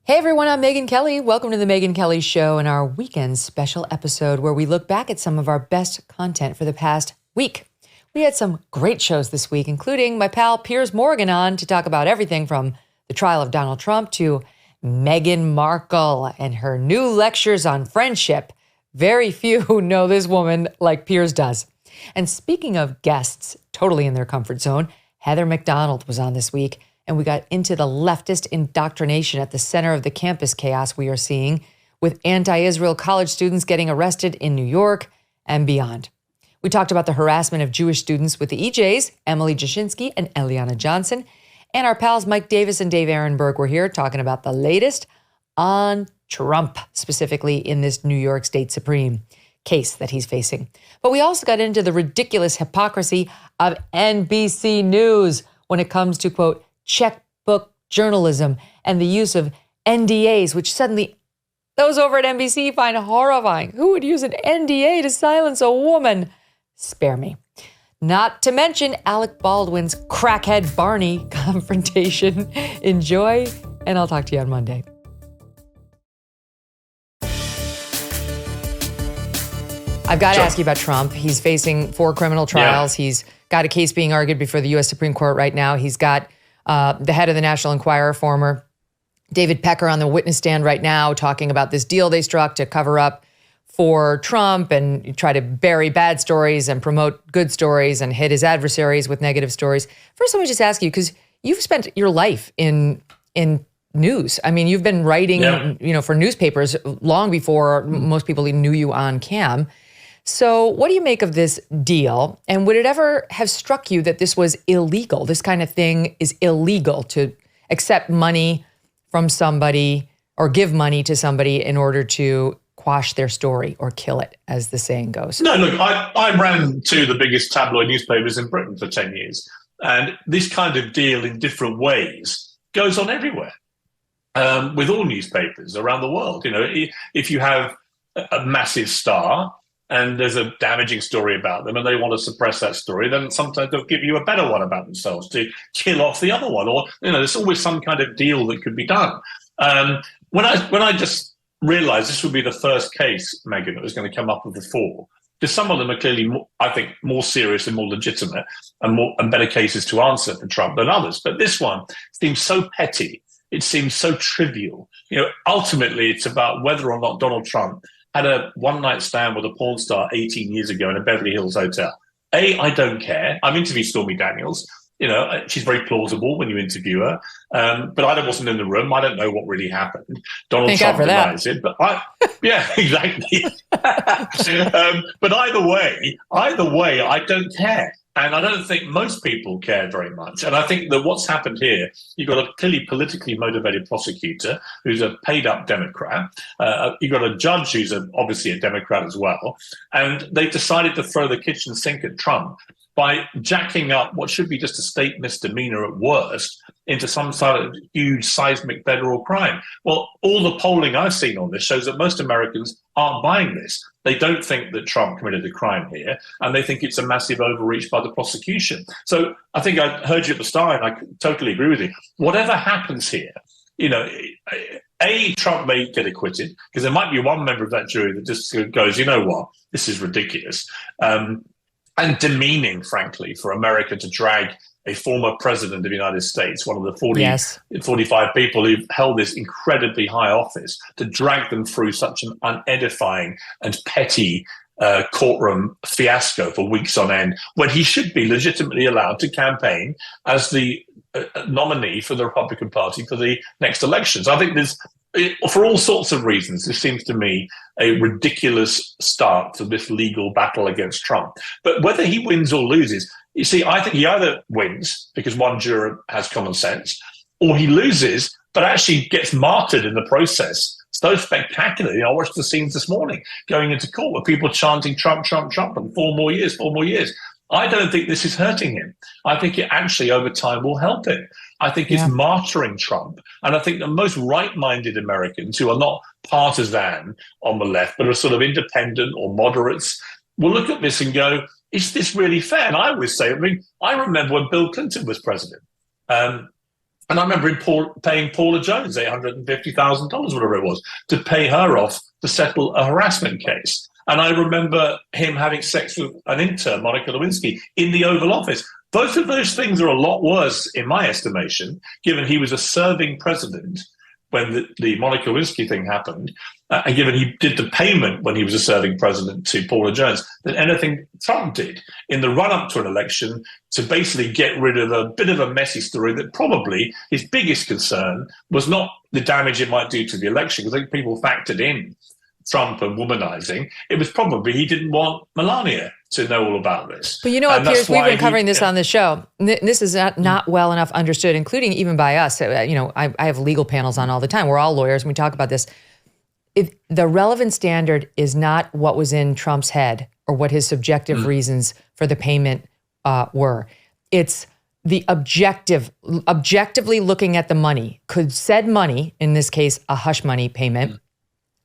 Hey everyone, I'm Megyn Kelly. Welcome to the Megyn Kelly Show and our weekend special episode where we look back at some of our best content for the past week. We had some great shows this week, including my pal Piers Morgan on to talk about everything from the trial of Donald Trump to Meghan Markle and her new lectures on friendship. Very few know this woman like Piers does. And speaking of guests totally in their comfort zone, Heather McDonald was on this week. And we got into the leftist indoctrination at the center of the campus chaos we are seeing, with anti-Israel college students getting arrested in New York and beyond. We talked about the harassment of Jewish students with the EJs, Emily Jashinsky and Eliana Johnson. And our pals Mike Davis and Dave Aronberg were here talking about the latest on Trump, specifically in this New York State Supreme case that he's facing. But we also got into the ridiculous hypocrisy of NBC News when it comes to, quote, checkbook journalism and the use of NDAs, which suddenly those over at NBC find horrifying. Who would use an NDA to silence a woman? Spare me. Not to mention Alec Baldwin's crackhead Barney confrontation. Enjoy, and I'll talk to you on Monday. I've got to ask you about Trump. He's facing 4 criminal trials. Yeah. He's got a case being argued before the U.S. Supreme Court right now. He's got the head of the National Enquirer, former David Pecker, on the witness stand right now talking about this deal they struck to cover up for Trump and try to bury bad stories and promote good stories and hit his adversaries with negative stories. First, let me just ask you, because you've spent your life in news. I mean, you've been writing, for newspapers long before most people even knew you on cam. So what do you make of this deal? And would it ever have struck you that this was illegal? This kind of thing is illegal, to accept money from somebody or give money to somebody in order to quash their story or kill it, as the saying goes. No, look, I ran 2 of the biggest tabloid newspapers in Britain for 10 years. And this kind of deal in different ways goes on everywhere with all newspapers around the world. You know, if you have a massive star and there's a damaging story about them and they want to suppress that story, then sometimes they'll give you a better one about themselves to kill off the other one. Or, there's always some kind of deal that could be done. When I just realized this would be the first case, Megyn, that was going to come up with the 4, because some of them are clearly, I think, more serious and more legitimate and better cases to answer for Trump than others. But this one seems so petty. It seems so trivial. Ultimately, it's about whether or not Donald Trump had a one-night stand with a porn star 18 years ago in a Beverly Hills hotel. I don't care. I've interviewed Stormy Daniels. She's very plausible when you interview her. But I wasn't in the room. I don't know what really happened. Donald Trump denies it. But yeah, exactly. But either way, I don't care. And I don't think most people care very much. And I think that what's happened here, you've got a clearly politically motivated prosecutor who's a paid-up Democrat. You've got a judge who's obviously a Democrat as well. And they decided to throw the kitchen sink at Trump by jacking up what should be just a state misdemeanor at worst into some sort of huge seismic federal crime. Well, all the polling I've seen on this shows that most Americans aren't buying this. They don't think that Trump committed a crime here, and they think it's a massive overreach by the prosecution. So I think I heard you at the start, and I totally agree with you. Whatever happens here, Trump may get acquitted, because there might be one member of that jury that just goes, you know what, this is ridiculous. And demeaning, frankly, for America to drag a former president of the United States, one of the 45 people who've held this incredibly high office, to drag them through such an unedifying and petty courtroom fiasco for weeks on end, when he should be legitimately allowed to campaign as the nominee for the Republican Party for the next elections. I think for all sorts of reasons, this seems to me a ridiculous start to this legal battle against Trump. But whether he wins or loses, you see, I think he either wins because one juror has common sense, or he loses but actually gets martyred in the process. So spectacularly. I watched the scenes this morning going into court with people chanting Trump, Trump, Trump, and 4 more years, 4 more years. I don't think this is hurting him. I think it actually, over time, will help him. I think it's martyring Trump. And I think the most right-minded Americans, who are not partisan on the left, but are sort of independent or moderates, will look at this and go, is this really fair? And I always say, I remember when Bill Clinton was president. And I remember him paying Paula Jones $850,000, whatever it was, to pay her off to settle a harassment case. And I remember him having sex with an intern, Monica Lewinsky, in the Oval Office. Both of those things are a lot worse, in my estimation, given he was a serving president when the Monica Lewinsky thing happened, and given he did the payment when he was a serving president to Paula Jones, than anything Trump did in the run-up to an election to basically get rid of a bit of a messy story that probably his biggest concern was not the damage it might do to the election, because I think people factored in Trump and womanizing. It was probably he didn't want Melania to know all about this. But you know what, Piers, we've been covering this on the show. This is not well enough understood, including even by us. I have legal panels on all the time. We're all lawyers and we talk about this. The relevant standard is not what was in Trump's head or what his subjective reasons for the payment were. It's the objectively looking at the money. Could said money, in this case, a hush money payment,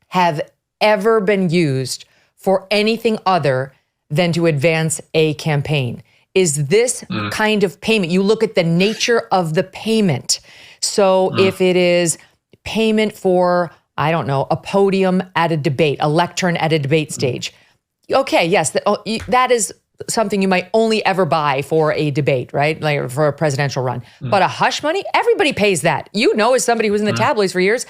have ever been used for anything other than to advance a campaign? Is this kind of payment? You look at the nature of the payment. So if it is payment for, I don't know, a podium at a debate, a lectern at a debate stage. Okay, yes, that is something you might only ever buy for a debate, right? Like for a presidential run. But a hush money, everybody pays that. You know, as somebody who was in the tabloids for years,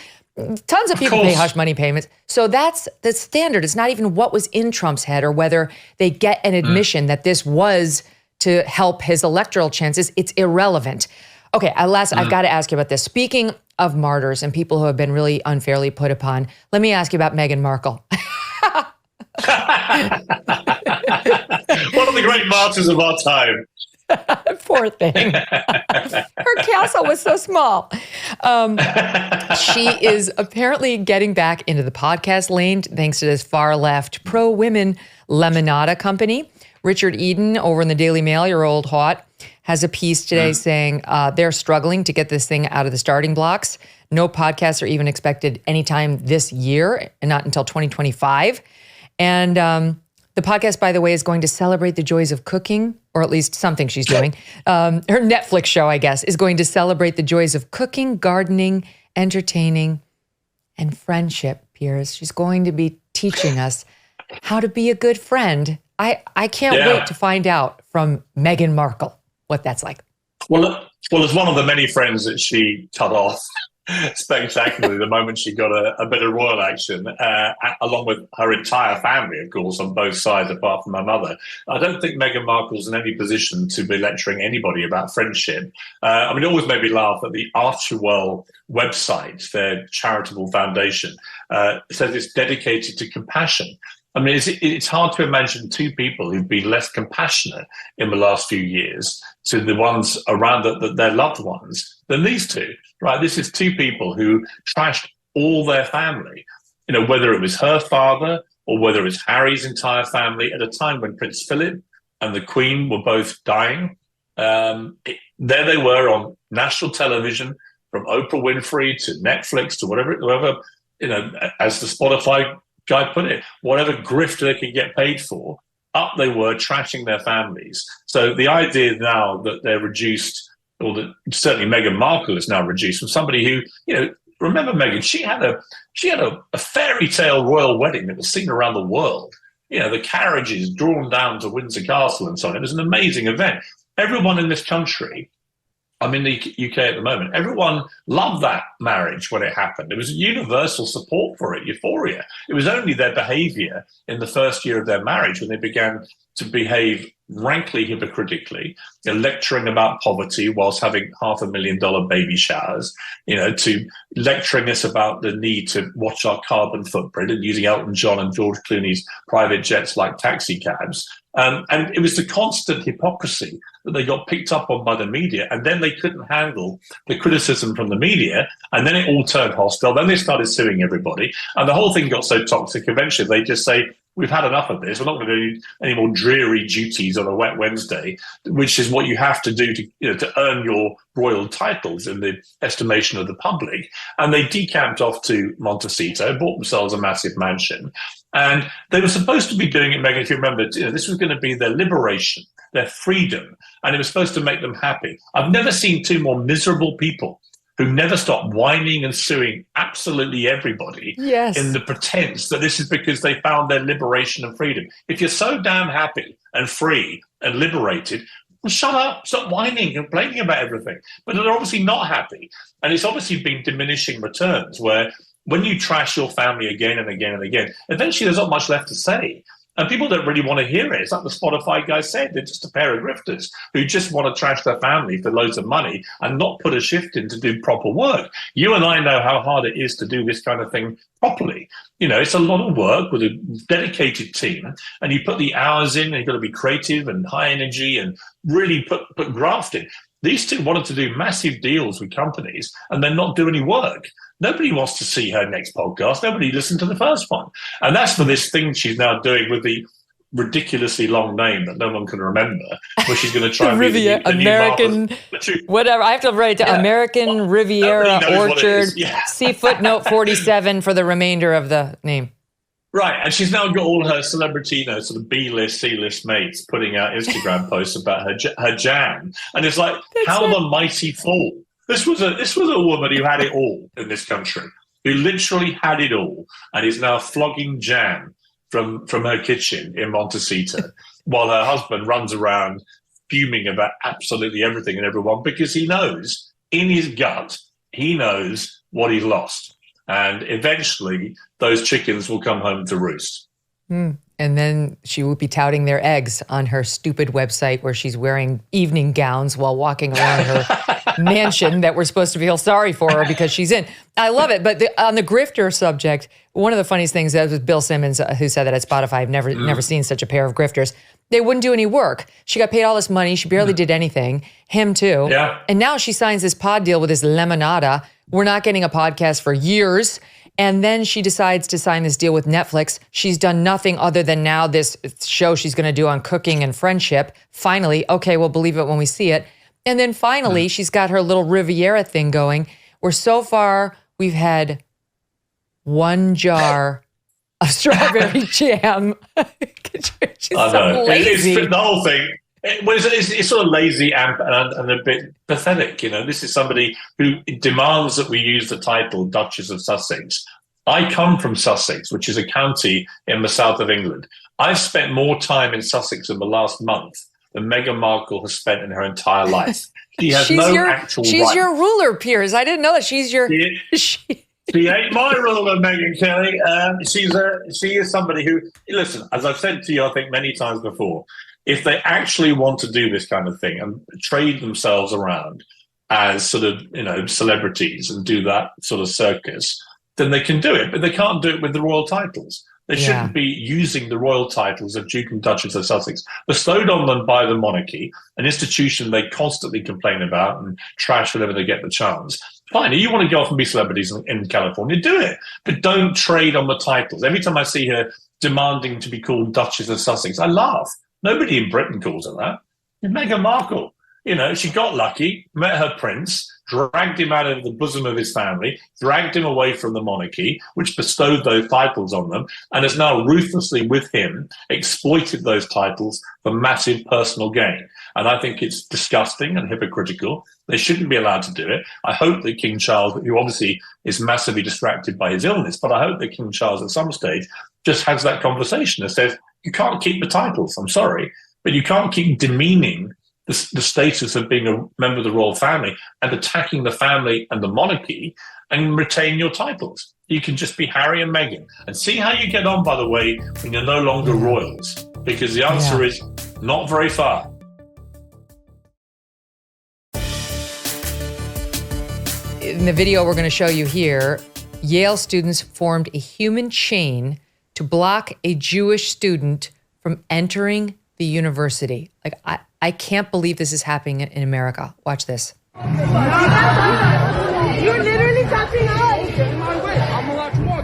tons of people pay hush money payments. So that's the standard. It's not even what was in Trump's head or whether they get an admission that this was to help his electoral chances. It's irrelevant. Okay, I've got to ask you about this. Speaking of martyrs and people who have been really unfairly put upon, let me ask you about Meghan Markle. One of the great martyrs of our time. Poor thing. Her castle was so small. She is apparently getting back into the podcast lane thanks to this far left pro-women Lemonada company. Richard Eden over in the Daily Mail, your old hot, has a piece today saying they're struggling to get this thing out of the starting blocks. No podcasts are even expected anytime this year and not until 2025. And the podcast, by the way, is going to celebrate the joys of cooking, or at least something she's doing. Her Netflix show, I guess, is going to celebrate the joys of cooking, gardening, entertaining, and friendship, Piers. She's going to be teaching us how to be a good friend. I can't wait to find out from Meghan Markle what that's like. Well, as one of the many friends that she cut off spectacularly the moment she got a bit of royal action, along with her entire family, of course, on both sides, apart from her mother. I don't think Meghan Markle's in any position to be lecturing anybody about friendship. It always made me laugh that the Archewell website, their charitable foundation, says it's dedicated to compassion. I mean, it's hard to imagine two people who've been less compassionate in the last few years to the ones around their loved ones than these two, right? This is two people who trashed all their family, whether it was her father or whether it was Harry's entire family at a time when Prince Philip and the Queen were both dying. There they were on national television, from Oprah Winfrey to Netflix to whoever, as the Spotify guy put it, whatever grift they could get paid for, up they were trashing their families. So the idea now that they're reduced, or that certainly Meghan Markle is now reduced from somebody who, remember Meghan, she had a fairy tale royal wedding that was seen around the world. The carriages drawn down to Windsor Castle and so on. It was an amazing event. Everyone in this country, I'm in the UK at the moment, everyone loved that marriage when it happened. There was universal support for it, euphoria. It was only their behavior in the first year of their marriage when they began to behave rankly hypocritically, lecturing about poverty whilst having $500,000 baby showers, to lecturing us about the need to watch our carbon footprint and using Elton John and George Clooney's private jets like taxi cabs. And it was the constant hypocrisy that they got picked up on by the media, and then they couldn't handle the criticism from the media, and then it all turned hostile. Then they started suing everybody, and the whole thing got so toxic. Eventually, they just say, we've had enough of this. We're not going to do any more dreary duties on a wet Wednesday, which is what you have to do to earn your royal titles in the estimation of the public. And they decamped off to Montecito, bought themselves a massive mansion. And they were supposed to be doing it, Megyn, if you remember, this was going to be their liberation their freedom, and it was supposed to make them happy. I've never seen two more miserable people who never stop whining and suing absolutely everybody in the pretense that this is because they found their liberation and freedom. If you're so damn happy and free and liberated, well, shut up, stop whining and complaining about everything. But they're obviously not happy. And it's obviously been diminishing returns where when you trash your family again and again and again, eventually there's not much left to say. And people don't really want to hear it. It's like the Spotify guy said, they're just a pair of grifters who just want to trash their family for loads of money and not put a shift in to do proper work. You and I know how hard it is to do this kind of thing properly. You know, it's a lot of work with a dedicated team, and you put the hours in, and you've got to be creative and high energy and really put graft in. These two wanted to do massive deals with companies and then not do any work. Nobody wants to see her next podcast. Nobody listened to the first one. And that's for this thing she's now doing with the ridiculously long name that no one can remember, where she's going to try and be the American, whatever. I have to write it down. American Riviera Orchard. See footnote 47 for the remainder of the name. Right, and she's now got all her celebrity, sort of B-list, C-list mates putting out Instagram posts about her jam, and it's like, how the mighty fall. This was a woman who had it all in this country, who literally had it all, and is now flogging jam from her kitchen in Montecito, while her husband runs around fuming about absolutely everything and everyone, because he knows in his gut, he knows what he's lost. And eventually, those chickens will come home to roost. And then she will be touting their eggs on her stupid website where she's wearing evening gowns while walking around her mansion that we're supposed to feel sorry for her because she's in. I love it. But on the grifter subject, one of the funniest things was Bill Simmons, who said that at Spotify, I've never seen such a pair of grifters. They wouldn't do any work. She got paid all this money. She barely did anything. Him too. Yeah. And now she signs this pod deal with this Lemonada. We're not getting a podcast for years. And then she decides to sign this deal with Netflix. She's done nothing other than now this show she's going to do on cooking and friendship. Finally, okay, we'll believe it when we see it. And then finally, she's got her little Riviera thing going, where so far we've had one jar of strawberry jam. She's so lazy. It's the whole thing. It's sort of lazy and a bit pathetic. This is somebody who demands that we use the title Duchess of Sussex. I come from Sussex, which is a county in the south of England. I've spent more time in Sussex in the last month than Meghan Markle has spent in her entire life. She has actual She's right. your ruler, Piers. I didn't know that she's your... She ain't my ruler, Megyn Kelly. She is somebody who, listen, as I've said to you, I think many times before, if they actually want to do this kind of thing and trade themselves around as sort of, celebrities and do that sort of circus, then they can do it. But they can't do it with the royal titles. They shouldn't be using the royal titles of Duke and Duchess of Sussex, bestowed on them by the monarchy, an institution they constantly complain about and trash whenever they get the chance. Fine, if you want to go off and be celebrities in California, do it. But don't trade on the titles. Every time I see her demanding to be called Duchess of Sussex, I laugh. Nobody in Britain calls her that. It's Meghan Markle. She got lucky, met her prince, dragged him out of the bosom of his family, dragged him away from the monarchy, which bestowed those titles on them, and has now ruthlessly, with him, exploited those titles for massive personal gain. And I think it's disgusting and hypocritical. They shouldn't be allowed to do it. I hope that King Charles, who obviously is massively distracted by his illness, but I hope that King Charles at some stage just has that conversation and says, you can't keep the titles, I'm sorry, but you can't keep demeaning the status of being a member of the royal family and attacking the family and the monarchy and retain your titles. You can just be Harry and Meghan. And see how you get on, by the way, when you're no longer royals, because the answer is not very far. In the video we're going to show you here, Yale students formed a human chain to block a Jewish student from entering the university. Like, I can't believe this is happening in America. Watch this. You're literally touching us. Get in my way. I'm allowed to walk.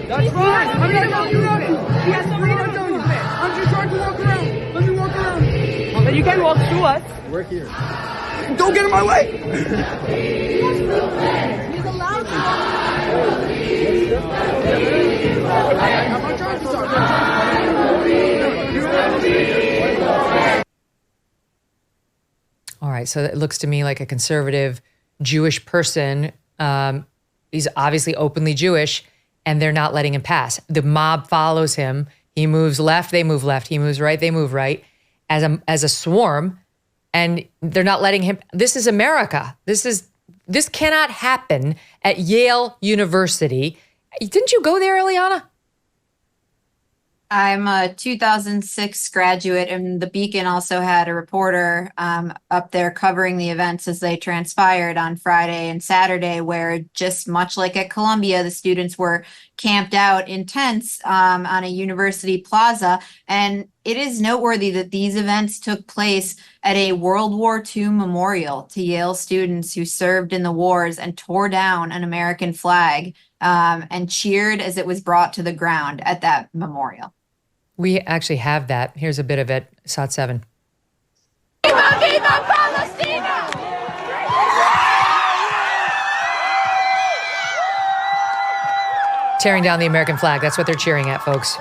That's fine. I'm not allowed to run it. He has freedom to use it. I'm just trying to walk around. Let me walk around. But you can walk through us. We're here. Don't get in my way. He's allowed to. I'm not trying to start. right, so it looks to me like a conservative Jewish person. He's obviously openly Jewish, and they're not letting him pass. The mob follows him. He moves left, they move left. He moves right, they move right, as a swarm, and they're not letting him. This is America. This cannot happen at Yale University. Didn't you go there, Eliana? I'm a 2006 graduate, and the Beacon also had a reporter up there covering the events as they transpired on Friday and Saturday, where just much like at Columbia, the students were camped out in tents on a university plaza. And it is noteworthy that these events took place at a World War II memorial to Yale students who served in the wars and tore down an American flag and cheered as it was brought to the ground at that memorial. We actually have that. Here's a bit of it. SOT 7. Viva, viva Palestina! Tearing down the American flag. That's what they're cheering at, folks.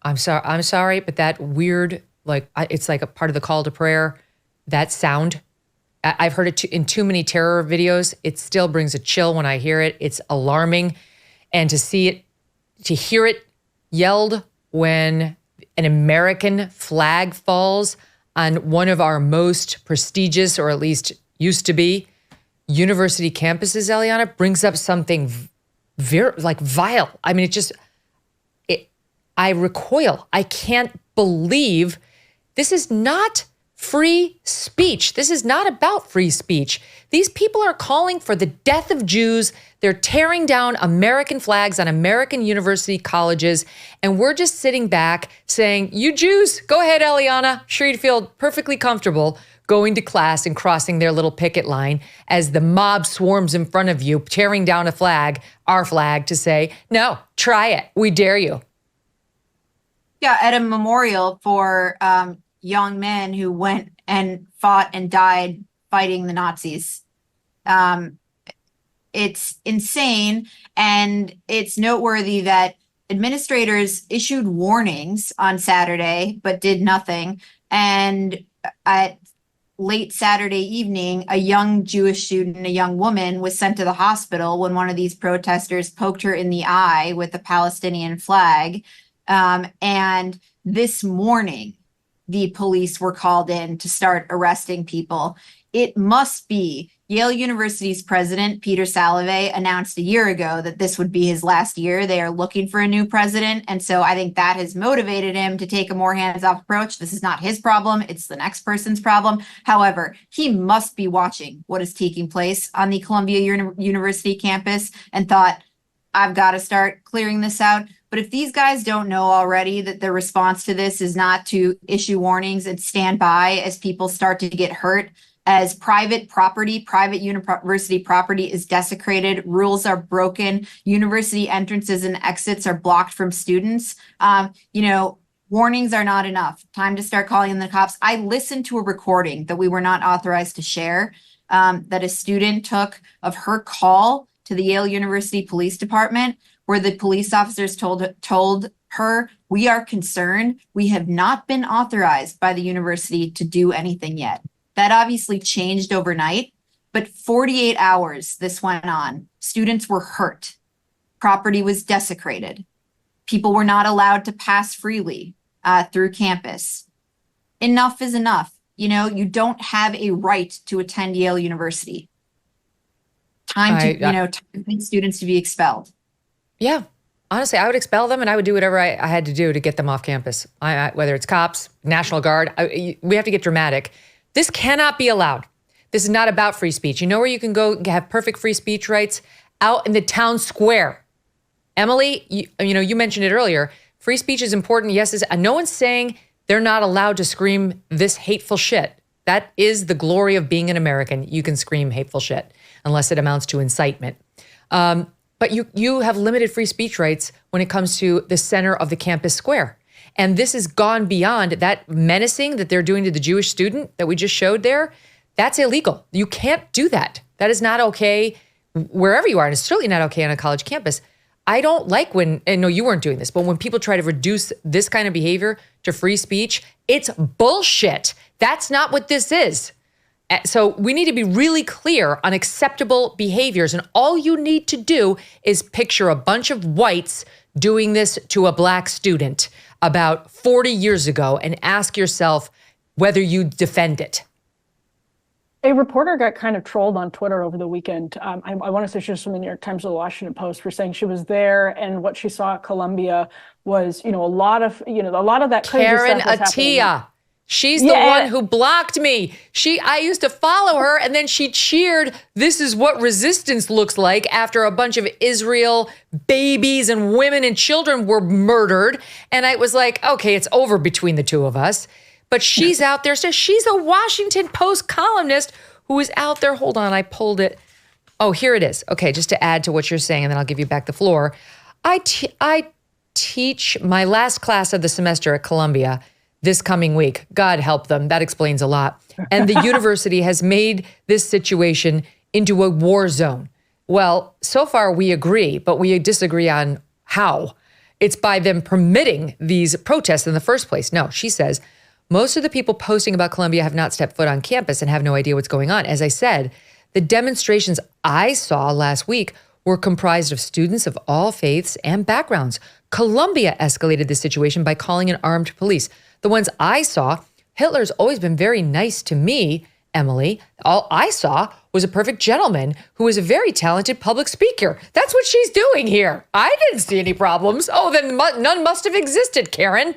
I'm sorry, but that weird, it's like a part of the call to prayer. That sound, I've heard it in too many terror videos. It still brings a chill when I hear it. It's alarming. And to hear it yelled when an American flag falls on one of our most prestigious, or at least used to be, university campuses, Eliana, brings up something very vile. I mean, I recoil. I can't believe this is not free speech. This is not about free speech. These people are calling for the death of Jews. They're tearing down American flags on American university colleges. And we're just sitting back saying, you Jews, go ahead, Eliana. Sure, you'd feel perfectly comfortable going to class and crossing their little picket line as the mob swarms in front of you, tearing down a flag, our flag, to say, no, try it. We dare you. Yeah, at a memorial for young men who went and fought and died fighting the Nazis. It's insane, and it's noteworthy that administrators issued warnings on Saturday but did nothing. And at late Saturday evening, a young Jewish student, a young woman, was sent to the hospital when one of these protesters poked her in the eye with the Palestinian flag. And this morning, the police were called in to start arresting people. It must be Yale University's president, Peter Salovey, announced a year ago that this would be his last year. They are looking for a new president. And so I think that has motivated him to take a more hands-off approach. This is not his problem. It's the next person's problem. However, he must be watching what is taking place on the Columbia University campus and thought, I've got to start clearing this out. But if these guys don't know already that the response to this is not to issue warnings and stand by as people start to get hurt, as private property, private university property is desecrated, rules are broken, university entrances and exits are blocked from students, warnings are not enough. Time to start calling in the cops. I listened to a recording that we were not authorized to share, that a student took of her call to the Yale University Police Department, where the police officers told her, we are concerned. We have not been authorized by the university to do anything yet. That obviously changed overnight, but 48 hours this went on. Students were hurt. Property was desecrated. People were not allowed to pass freely through campus. Enough is enough. You don't have a right to attend Yale University. Time for students to be expelled. Yeah. Honestly, I would expel them, and I would do whatever I had to do to get them off campus. Whether it's cops, National Guard, we have to get dramatic. This cannot be allowed. This is not about free speech. You know where you can go have perfect free speech rights? Out in the town square. Emily, you mentioned it earlier. Free speech is important. Yes, no one's saying they're not allowed to scream this hateful shit. That is the glory of being an American. You can scream hateful shit unless it amounts to incitement. But you have limited free speech rights when it comes to the center of the campus square. And this has gone beyond that menacing that they're doing to the Jewish student that we just showed there. That's illegal. You can't do that. That is not okay wherever you are. And it's certainly not okay on a college campus. I don't like when, and no, you weren't doing this, but when people try to reduce this kind of behavior to free speech, it's bullshit. That's not what this is. So we need to be really clear on acceptable behaviors. And all you need to do is picture a bunch of whites doing this to a black student about 40 years ago and ask yourself whether you defend it. A reporter got kind of trolled on Twitter over the weekend. I want to say she was from the New York Times or the Washington Post for saying she was there and what she saw at Columbia was, a lot of that crazy Karen stuff was Attiah. happening. She's the one who blocked me. I used to follow her, and then she cheered, "This is what resistance looks like," after a bunch of Israel babies and women and children were murdered. And I was like, okay, it's over between the two of us. But she's out there. So she's a Washington Post columnist who is out there. Hold on, I pulled it. Oh, here it is. Okay, just to add to what you're saying, and then I'll give you back the floor. I teach my last class of the semester at Columbia this coming week. God help them. That explains a lot. And the university has made this situation into a war zone. Well, so far we agree, but we disagree on how. It's by them permitting these protests in the first place. No, she says, most of the people posting about Columbia have not stepped foot on campus and have no idea what's going on. As I said, the demonstrations I saw last week were comprised of students of all faiths and backgrounds. Columbia escalated the situation by calling in armed police. The ones I saw, Hitler's always been very nice to me, Emily. All I saw was a perfect gentleman who is a very talented public speaker. That's what she's doing here. I didn't see any problems. Oh, then none must have existed, Karen.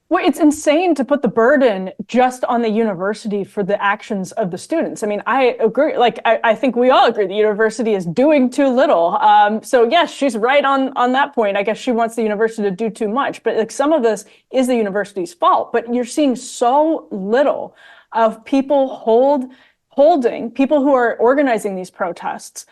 Well, it's insane to put the burden just on the university for the actions of the students. I mean, I agree. I think we all agree the university is doing too little. So yes, she's right on that point. I guess she wants the university to do too much, but some of this is the university's fault. But you're seeing so little of people holding people who are organizing these protests,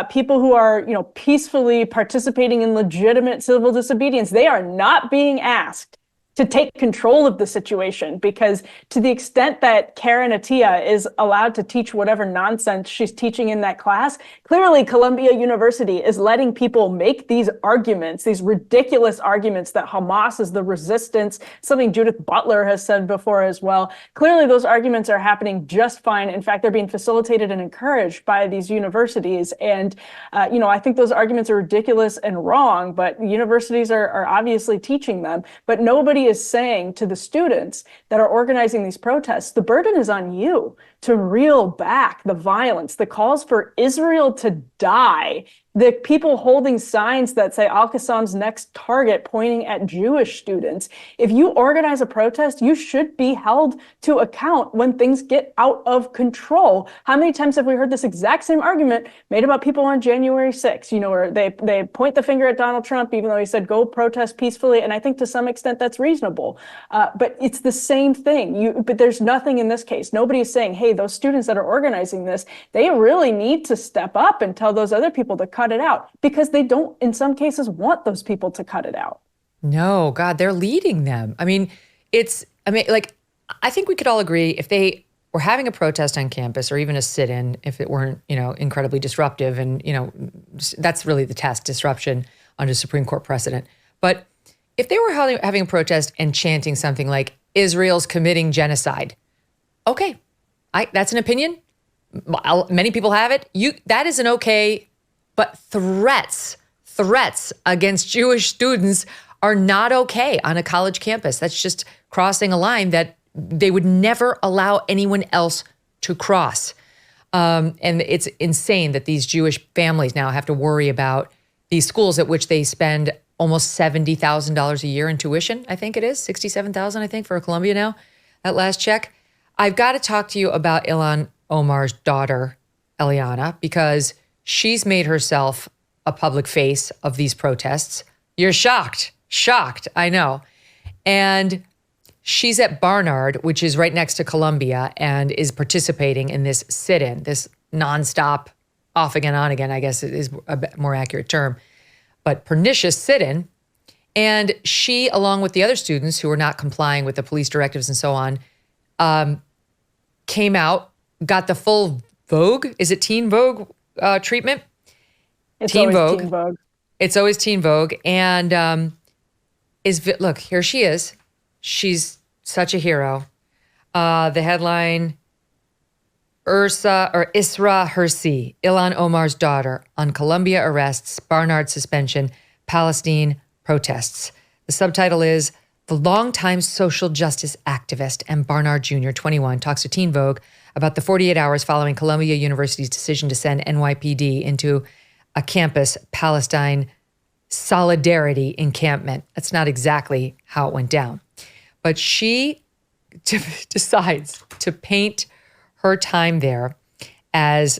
people who are, peacefully participating in legitimate civil disobedience. They are not being asked to take control of the situation, because to the extent that Karen Attiah is allowed to teach whatever nonsense she's teaching in that class, clearly Columbia University is letting people make these arguments, these ridiculous arguments that Hamas is the resistance, something Judith Butler has said before as well. Clearly those arguments are happening just fine. In fact, they're being facilitated and encouraged by these universities. And, I think those arguments are ridiculous and wrong, but universities are obviously teaching them. But nobody is saying to the students that are organizing these protests, the burden is on you to reel back the violence, the calls for Israel to die, the people holding signs that say Al-Qassam's next target pointing at Jewish students. If you organize a protest, you should be held to account when things get out of control. How many times have we heard this exact same argument made about people on January 6th, where they point the finger at Donald Trump, even though he said, go protest peacefully. And I think to some extent that's reasonable. But it's the same thing. But there's nothing in this case. Nobody is saying, hey, those students that are organizing this, they really need to step up and tell those other people to cut it out, because they don't, in some cases, want those people to cut it out. No, God, they're leading them. I think we could all agree if they were having a protest on campus or even a sit-in, if it weren't, incredibly disruptive, and, that's really the test, disruption under Supreme Court precedent. But if they were having a protest and chanting something like Israel's committing genocide, okay, that's an opinion. Many people have it. That is an okay. But threats against Jewish students are not okay on a college campus. That's just crossing a line that they would never allow anyone else to cross. And it's insane that these Jewish families now have to worry about these schools at which they spend almost $70,000 a year in tuition. I think it is $67,000, I think, for Columbia now, at last check. I've got to talk to you about Ilhan Omar's daughter, Eliana, because she's made herself a public face of these protests. You're shocked, I know. And she's at Barnard, which is right next to Columbia, and is participating in this sit-in, this nonstop, off again, on again, I guess is a more accurate term, but pernicious sit-in. And she, along with the other students who are not complying with the police directives and so on, came out, got the full Vogue, is it Teen Vogue treatment? It's Teen always Vogue. Teen Vogue. It's always Teen Vogue. And look, here she is. She's such a hero. The headline, Isra Hirsi, Ilhan Omar's daughter, on Colombia arrests, Barnard suspension, Palestine protests. The subtitle is, the longtime social justice activist and Barnard Jr., 21, talks to Teen Vogue about the 48 hours following Columbia University's decision to send NYPD into a campus Palestine solidarity encampment. That's not exactly how it went down. But she decides to paint her time there as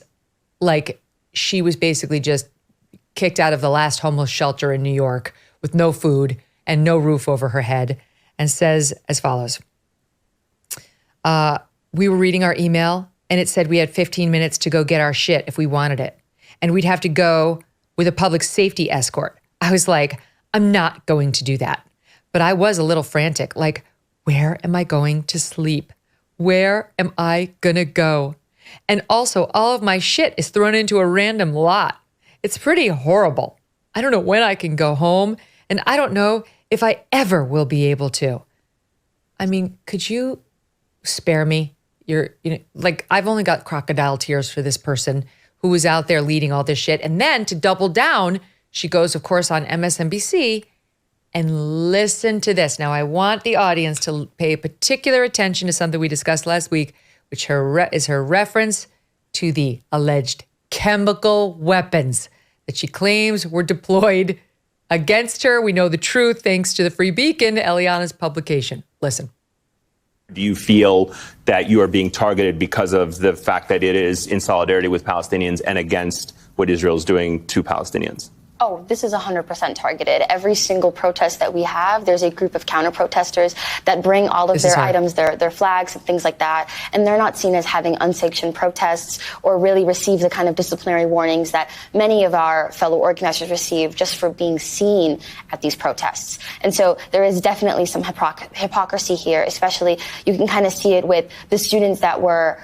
like she was basically just kicked out of the last homeless shelter in New York with no food and no roof over her head, and says as follows. We were reading our email and it said we had 15 minutes to go get our shit if we wanted it. And we'd have to go with a public safety escort. I was like, I'm not going to do that. But I was a little frantic, like, where am I going to sleep? Where am I gonna go? And also, all of my shit is thrown into a random lot. It's pretty horrible. I don't know when I can go home, and I don't know if I ever will be able to. I mean, could you spare me? I've only got crocodile tears for this person who was out there leading all this shit. And then to double down, she goes, of course, on MSNBC, and listen to this. Now, I want the audience to pay particular attention to something we discussed last week, which is her reference to the alleged chemical weapons that she claims were deployed against her. We know the truth thanks to the Free Beacon, Eliana's publication. Listen. Do you feel that you are being targeted because of the fact that it is in solidarity with Palestinians and against what Israel is doing to Palestinians? Oh, this is 100% targeted. Every single protest that we have, there's a group of counter-protesters that bring all of their items, their flags and things like that, and they're not seen as having unsanctioned protests or really receive the kind of disciplinary warnings that many of our fellow organizers receive just for being seen at these protests. And so there is definitely some hypocrisy here, especially you can kind of see it with the students that were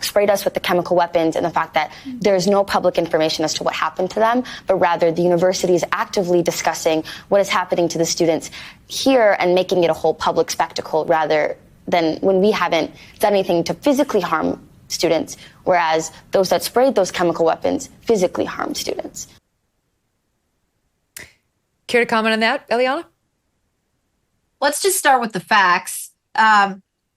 sprayed us with the chemical weapons and the fact that there's no public information as to what happened to them, but rather the university is actively discussing what is happening to the students here and making it a whole public spectacle rather than when we haven't done anything to physically harm students, whereas those that sprayed those chemical weapons physically harmed students. Care to comment on that, Eliana? Let's just start with the facts.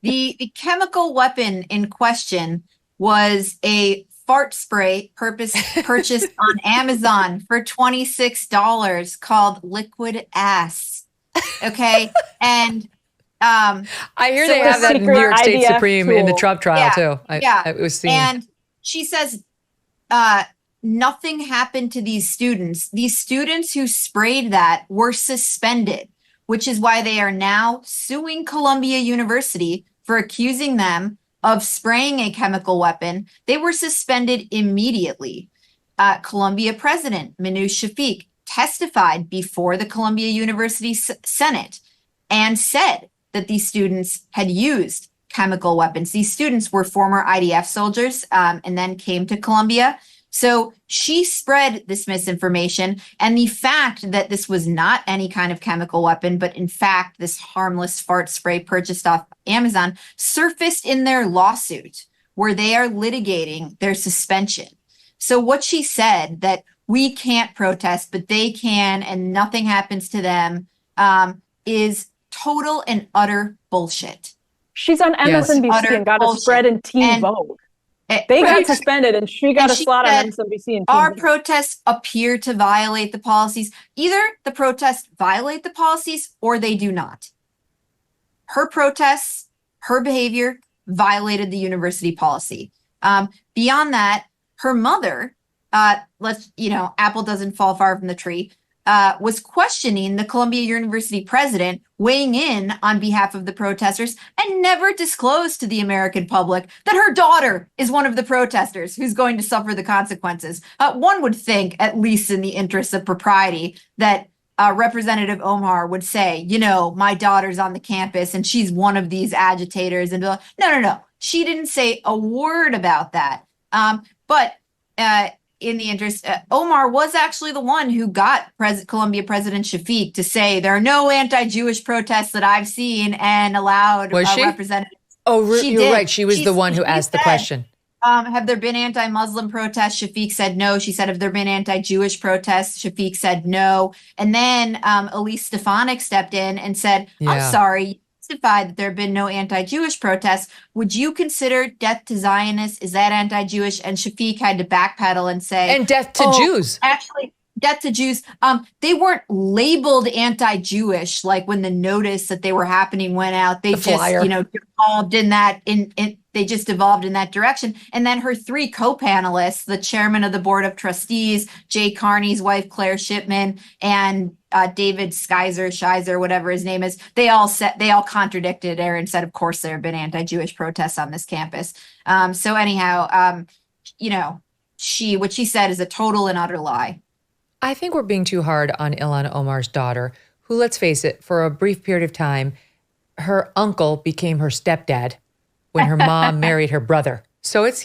The chemical weapon in question was a fart spray purchased on Amazon for $26 called Liquid Ass. Okay. And I hear they have that in New York State Supreme in the Trump trial too. It was seen. And she says nothing happened to these students. These students who sprayed that were suspended, which is why they are now suing Columbia University for accusing them of spraying a chemical weapon. They were suspended immediately. Columbia President Minouche Shafik testified before the Columbia University Senate and said that these students had used chemical weapons. These students were former IDF soldiers and then came to Columbia. So she spread this misinformation, and the fact that this was not any kind of chemical weapon, but in fact, this harmless fart spray purchased off Amazon surfaced in their lawsuit where they are litigating their suspension. So what she said, that we can't protest, but they can, and nothing happens to them, is total and utter bullshit. She's on MSNBC and got a spread in Teen Vogue. They got suspended and she got a slot on MSNBC. And our protests appear to violate the policies. Either the protests violate the policies or they do not. Her protests, her behavior violated the university policy. Beyond that, her mother, apple doesn't fall far from the tree, was questioning the Columbia University president, weighing in on behalf of the protesters, and never disclosed to the American public that her daughter is one of the protesters who's going to suffer the consequences. One would think, at least in the interest of propriety, that Representative Omar would say, my daughter's on the campus and she's one of these agitators. And no. She didn't say a word about that. But in the interest, Omar was actually the one who got Colombia President Shafiq to say there are no anti-Jewish protests that I've seen, and allowed representatives. Oh, you're right. She was the one who asked the question. Have there been anti-Muslim protests? Shafiq said no. She said, have there been anti-Jewish protests? Shafiq said no. And then Elise Stefanik stepped in and said, I'm sorry, you testified that there have been no anti-Jewish protests. Would you consider death to Zionists? Is that anti-Jewish? And Shafiq had to backpedal and say, and death to Jews. Actually, death to Jews. They weren't labeled anti-Jewish, like when the notice that they were happening went out. They just, devolved in that they just evolved in that direction. And then her three co-panelists, the chairman of the board of trustees, Jay Carney's wife, Claire Shipman, and David Scheiser, whatever his name is, they all contradicted her and said, of course, there have been anti-Jewish protests on this campus. So anyhow, what she said is a total and utter lie. I think we're being too hard on Ilhan Omar's daughter, who, let's face it, for a brief period of time, her uncle became her stepdad when her mom married her brother. So it's,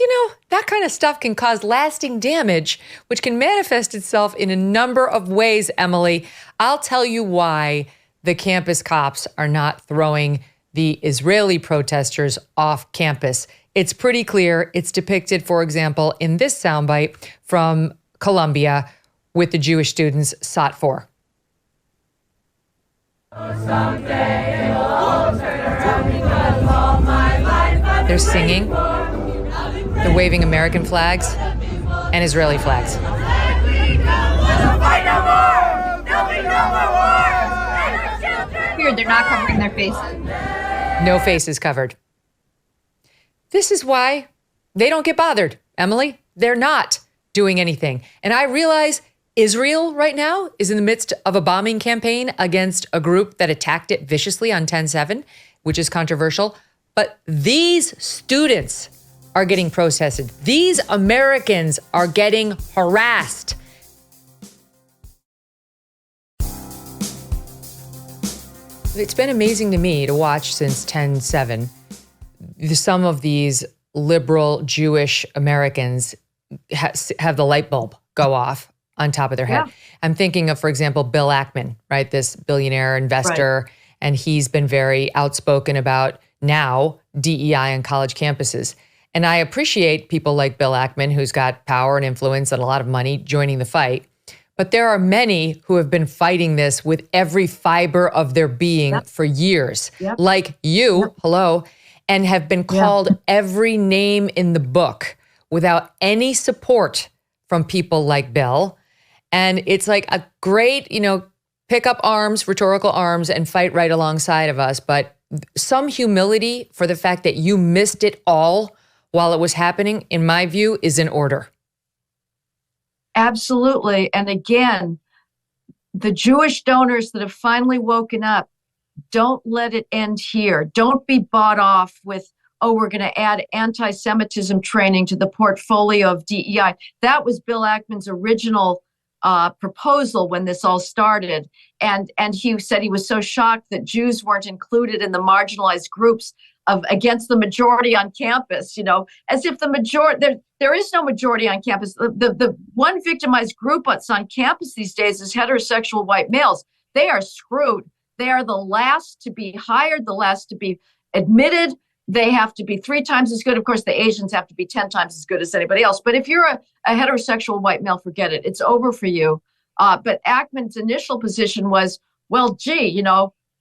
that kind of stuff can cause lasting damage, which can manifest itself in a number of ways, Emily. I'll tell you why the campus cops are not throwing the Israeli protesters off campus. It's pretty clear. It's depicted, for example, in this soundbite from Columbia with the Jewish students sought for. They're singing, they're waving American flags and Israeli flags. Here, they're not covering their faces. No faces covered. This is why they don't get bothered, Emily. They're not doing anything. And I realize Israel right now is in the midst of a bombing campaign against a group that attacked it viciously on 10/7, which is controversial. But these students are getting protested. These Americans are getting harassed. It's been amazing to me to watch since 10/7 some of these liberal Jewish Americans have the light bulb go off on top of their head. Yeah. I'm thinking of, for example, Bill Ackman, right? This billionaire investor, right. And he's been very outspoken about now DEI on college campuses. And I appreciate people like Bill Ackman, who's got power and influence and a lot of money, joining the fight. But there are many who have been fighting this with every fiber of their being for years, like you, hello, and have been called every name in the book without any support from people like Bill. And it's like a great, pick up arms, rhetorical arms, and fight right alongside of us. But some humility for the fact that you missed it all while it was happening, in my view, is in order. Absolutely. And again, the Jewish donors that have finally woken up, don't let it end here. Don't be bought off with, we're going to add anti-Semitism training to the portfolio of DEI. That was Bill Ackman's original proposal when this all started. And he said he was so shocked that Jews weren't included in the marginalized groups against the majority on campus, as if the majority, there is no majority on campus. The one victimized group that's on campus these days is heterosexual white males. They are screwed. They are the last to be hired, the last to be admitted. They have to be 3 times as good. Of course, the Asians have to be 10 times as good as anybody else. But if you're a heterosexual white male, forget it. It's over for you. But Ackman's initial position was, well, gee,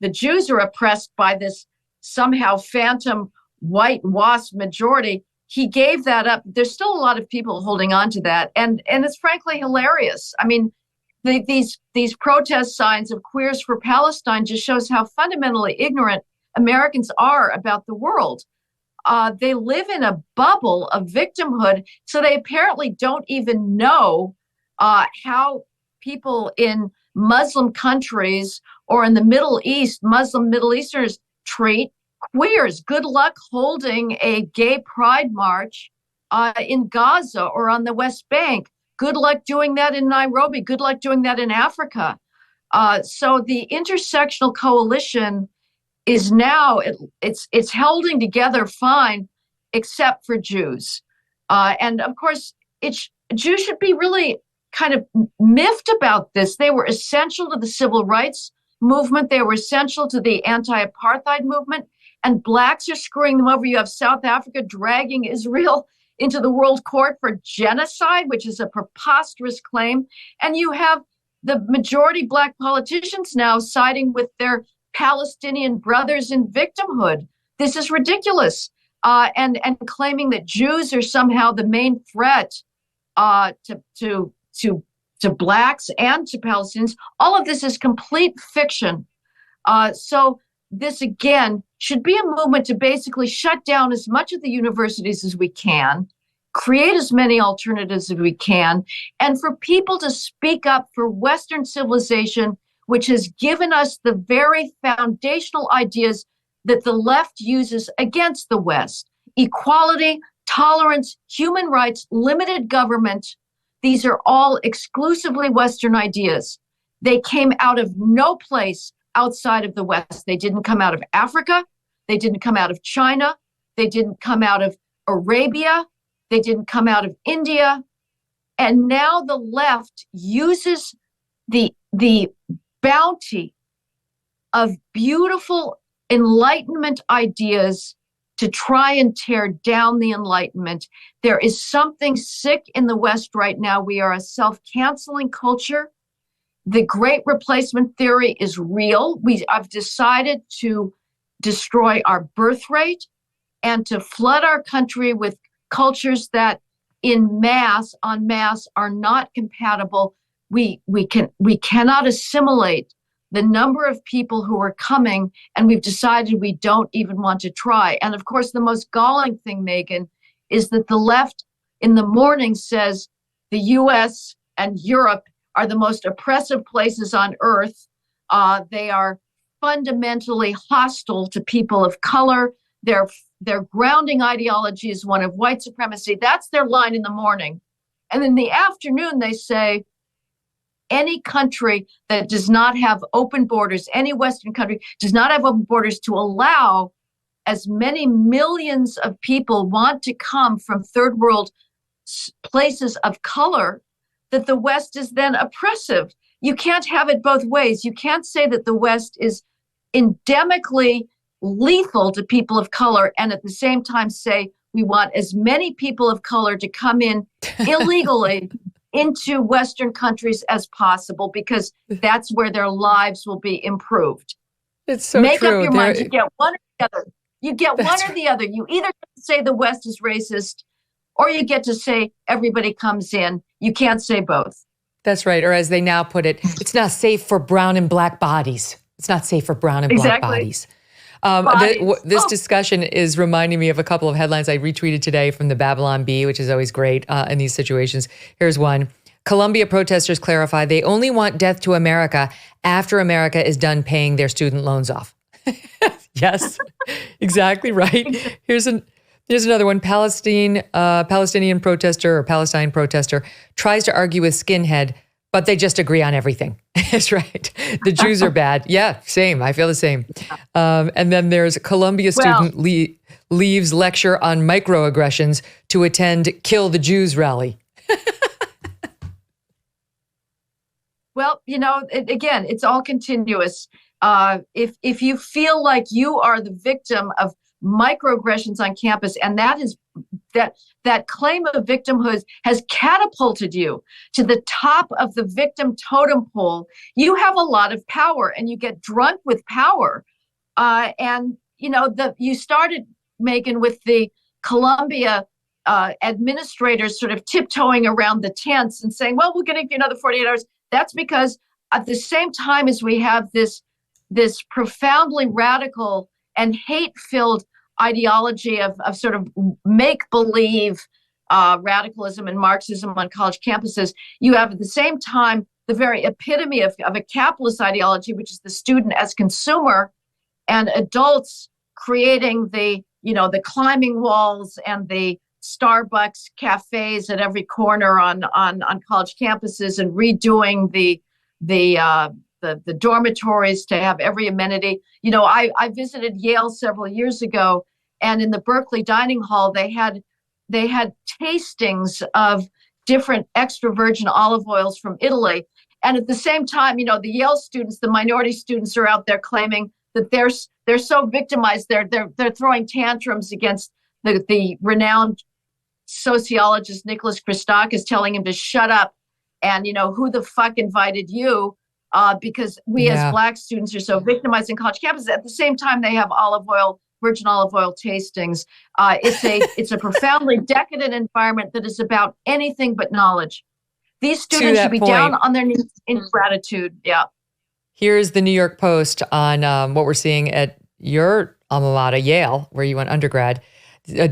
the Jews are oppressed by this somehow phantom white WASP majority. He gave that up. There's still a lot of people holding on to that. And it's frankly hilarious. I mean, these protest signs of Queers for Palestine just shows how fundamentally ignorant Americans are about the world. They live in a bubble of victimhood, so they apparently don't even know how people in Muslim countries or in the Middle East, Muslim Middle Easterners treat queers. Good luck holding a gay pride march in Gaza or on the West Bank. Good luck doing that in Nairobi. Good luck doing that in Africa. So the intersectional coalition is now, it's holding together fine, except for Jews. And of course, Jews should be really kind of miffed about this. They were essential to the civil rights movement. They were essential to the anti-apartheid movement, and blacks are screwing them over. You have South Africa dragging Israel into the World Court for genocide, which is a preposterous claim. And you have the majority black politicians now siding with their Palestinian brothers in victimhood. This is ridiculous. And claiming that Jews are somehow the main threat to blacks and to Palestinians. All of this is complete fiction. So this, again, should be a movement to basically shut down as much of the universities as we can, create as many alternatives as we can, and for people to speak up for Western civilization, which has given us the very foundational ideas that the left uses against the West: equality, tolerance, human rights, limited government. These are all exclusively Western ideas. They came out of no place outside of the West. They didn't come out of Africa. They didn't come out of China. They didn't come out of Arabia. They didn't come out of India. And now the left uses the bounty of beautiful Enlightenment ideas to try and tear down the Enlightenment. There is something sick in the West right now. We are a self-canceling culture. The Great Replacement theory is real. I've decided to destroy our birth rate and to flood our country with cultures that en masse are not compatible. We cannot assimilate the number of people who are coming, and we've decided we don't even want to try. And of course, the most galling thing, Megyn, is that the left in the morning says the US and Europe are the most oppressive places on earth. They are fundamentally hostile to people of color. Their grounding ideology is one of white supremacy. That's their line in the morning. And in the afternoon, they say, any country that does not have open borders, any Western country does not have open borders to allow as many millions of people want to come from third world places of color, that the West is then oppressive. You can't have it both ways. You can't say that the West is endemically lethal to people of color and at the same time say we want as many people of color to come in illegally into Western countries as possible, because that's where their lives will be improved. It's so Make true. up your mind. You get one or the other. You get one That's or the other. You either get to say the West is racist, or you get to say everybody comes in. You can't say both. That's right. Or as they now put it, it's not safe for brown and black bodies. It's not safe for brown and black bodies. This discussion is reminding me of a couple of headlines I retweeted today from the Babylon Bee, which is always great in these situations. Here's one. Columbia protesters clarify they only want death to America after America is done paying their student loans off. Yes, exactly right. Here's another one. Palestine protester tries to argue with skinhead, but they just agree on everything. That's right. The Jews are bad. Yeah, same. I feel the same. And then there's a Columbia student leaves lecture on microaggressions to attend Kill the Jews rally. Well, again, it's all continuous. If you feel like you are the victim of microaggressions on campus, and that claim of victimhood has catapulted you to the top of the victim totem pole, you have a lot of power and you get drunk with power. You started, Megyn, with the Columbia administrators sort of tiptoeing around the tents and saying, well, we're going to give you another 48 hours. That's because at the same time as we have this profoundly radical and hate-filled ideology of sort of make-believe radicalism and Marxism on college campuses, you have at the same time the very epitome of a capitalist ideology, which is the student as consumer, and adults creating the climbing walls and the Starbucks cafes at every corner on college campuses, and redoing the dormitories to have every amenity. I visited Yale several years ago, and in the Berkeley dining hall, they had tastings of different extra virgin olive oils from Italy. And at the same time, the Yale students, the minority students are out there claiming that they're so victimized, they're throwing tantrums against the renowned sociologist Nicholas Christakis, telling him to shut up and who the fuck invited you, because we as Black students are so victimized in college campuses. At the same time, they have virgin olive oil tastings. It's a profoundly decadent environment that is about anything but knowledge. These students should be down on their knees in gratitude. Yeah. Here's the New York Post on what we're seeing at your alma mater, Yale, where you went undergrad,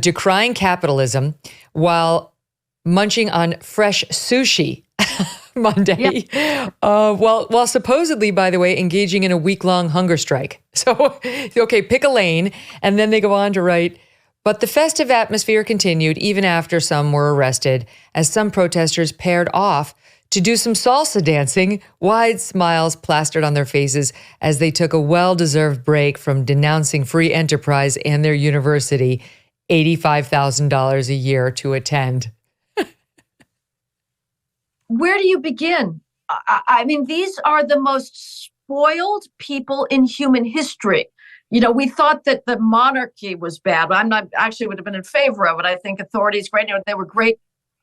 decrying capitalism while munching on fresh sushi Monday, while supposedly, by the way, engaging in a week-long hunger strike. So, okay, pick a lane. And then they go on to write, but the festive atmosphere continued even after some were arrested, as some protesters paired off to do some salsa dancing, wide smiles plastered on their faces as they took a well-deserved break from denouncing free enterprise and their university, $85,000 a year to attend. Where do you begin? I mean, these are the most spoiled people in human history. We thought that the monarchy was bad, but I'm not actually would have been in favor of it. I think authorities, great. They were great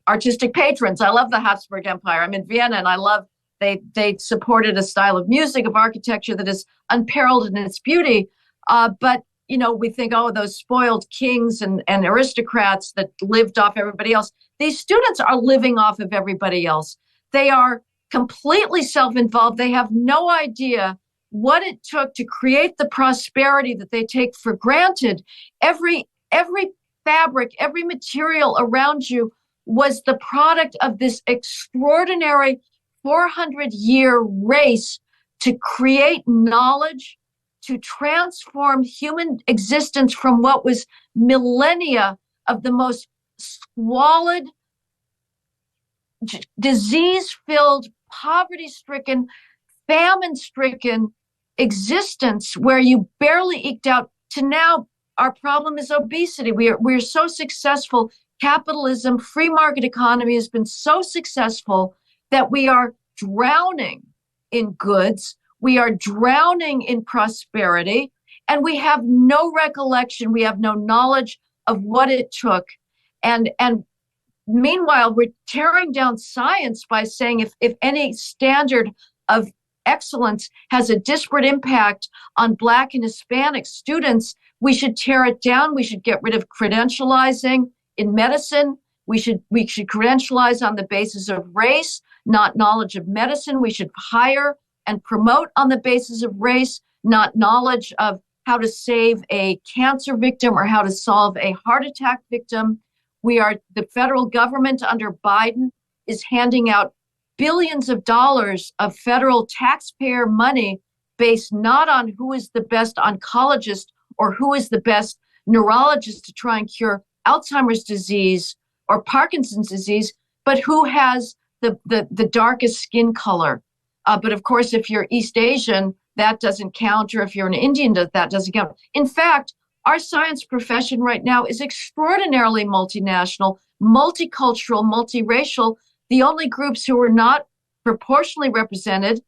artistic patrons. I love the Habsburg Empire. I'm in Vienna, and I love they supported a style of music, of architecture that is unparalleled in its beauty. But we think, those spoiled kings and aristocrats that lived off everybody else. These students are living off of everybody else. They are completely self-involved. They have no idea what it took to create the prosperity that they take for granted. Every fabric, every material around you was the product of this extraordinary 400-year race to create knowledge, to transform human existence from what was millennia of the most squalid, disease-filled, poverty-stricken, famine-stricken existence where you barely eked out, to now our problem is obesity. We're so successful. Capitalism, free market economy has been so successful that we are drowning in goods. We are drowning in prosperity, and we have no recollection. We have no knowledge of what it took. And meanwhile, we're tearing down science by saying if any standard of excellence has a disparate impact on Black and Hispanic students, we should tear it down. We should get rid of credentializing in medicine. We should credentialize on the basis of race, not knowledge of medicine. We should hire and promote on the basis of race, not knowledge of how to save a cancer victim or how to solve a heart attack victim. The federal government under Biden is handing out billions of dollars of federal taxpayer money based not on who is the best oncologist or who is the best neurologist to try and cure Alzheimer's disease or Parkinson's disease, but who has the darkest skin color. But of course, if you're East Asian, that doesn't count, or if you're an Indian, that doesn't count. In fact, our science profession right now is extraordinarily multinational, multicultural, multiracial. The only groups who are not proportionally represented